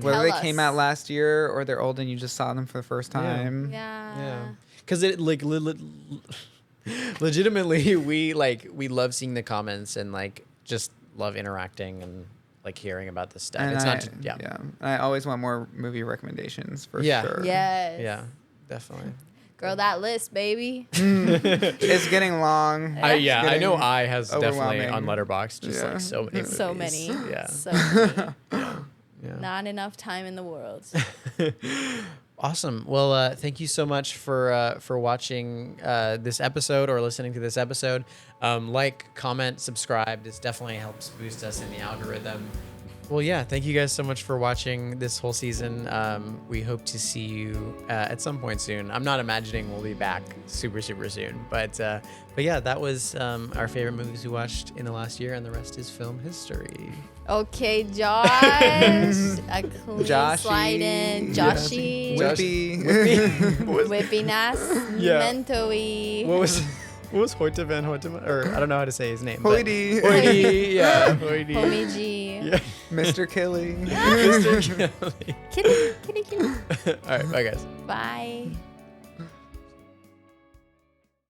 Whether Tell they came out us. last year or they're old and you just saw them for the first time. Yeah. Yeah. Cuz it like legitimately we love seeing the comments and like just love interacting and like hearing about this stuff. And It's I, not yeah. And I always want more movie recommendations for Yeah. sure. Yes. Yeah. Definitely. Grow that list, baby. It's getting long. I know getting I has definitely on overwhelming. Letterboxd just Yeah. like so many movies. So many. Yeah. So many. Yeah. Not enough time in the world. Awesome. Well, thank you so much for watching this episode or listening to this episode. Like, comment, subscribe. This definitely helps boost us in the algorithm. Well, yeah. Thank you guys so much for watching this whole season. We hope to see you at some point soon. I'm not imagining we'll be back super soon, but yeah, that was our favorite movies we watched in the last year, and the rest is film history. Okay, Josh. A clean Joshy. slide in. Yeah. Joshy. Whippy. Whippy-nas. Yeah. Mentoy. What was Hoyte van Hoytema? Or I don't know how to say his name. but- Hoity. Hoity, yeah. Hoity. Homie G. Yeah. Mr. Killy. Mr. Kelly. Kitty, kitty, kitty. All right, bye guys. Bye.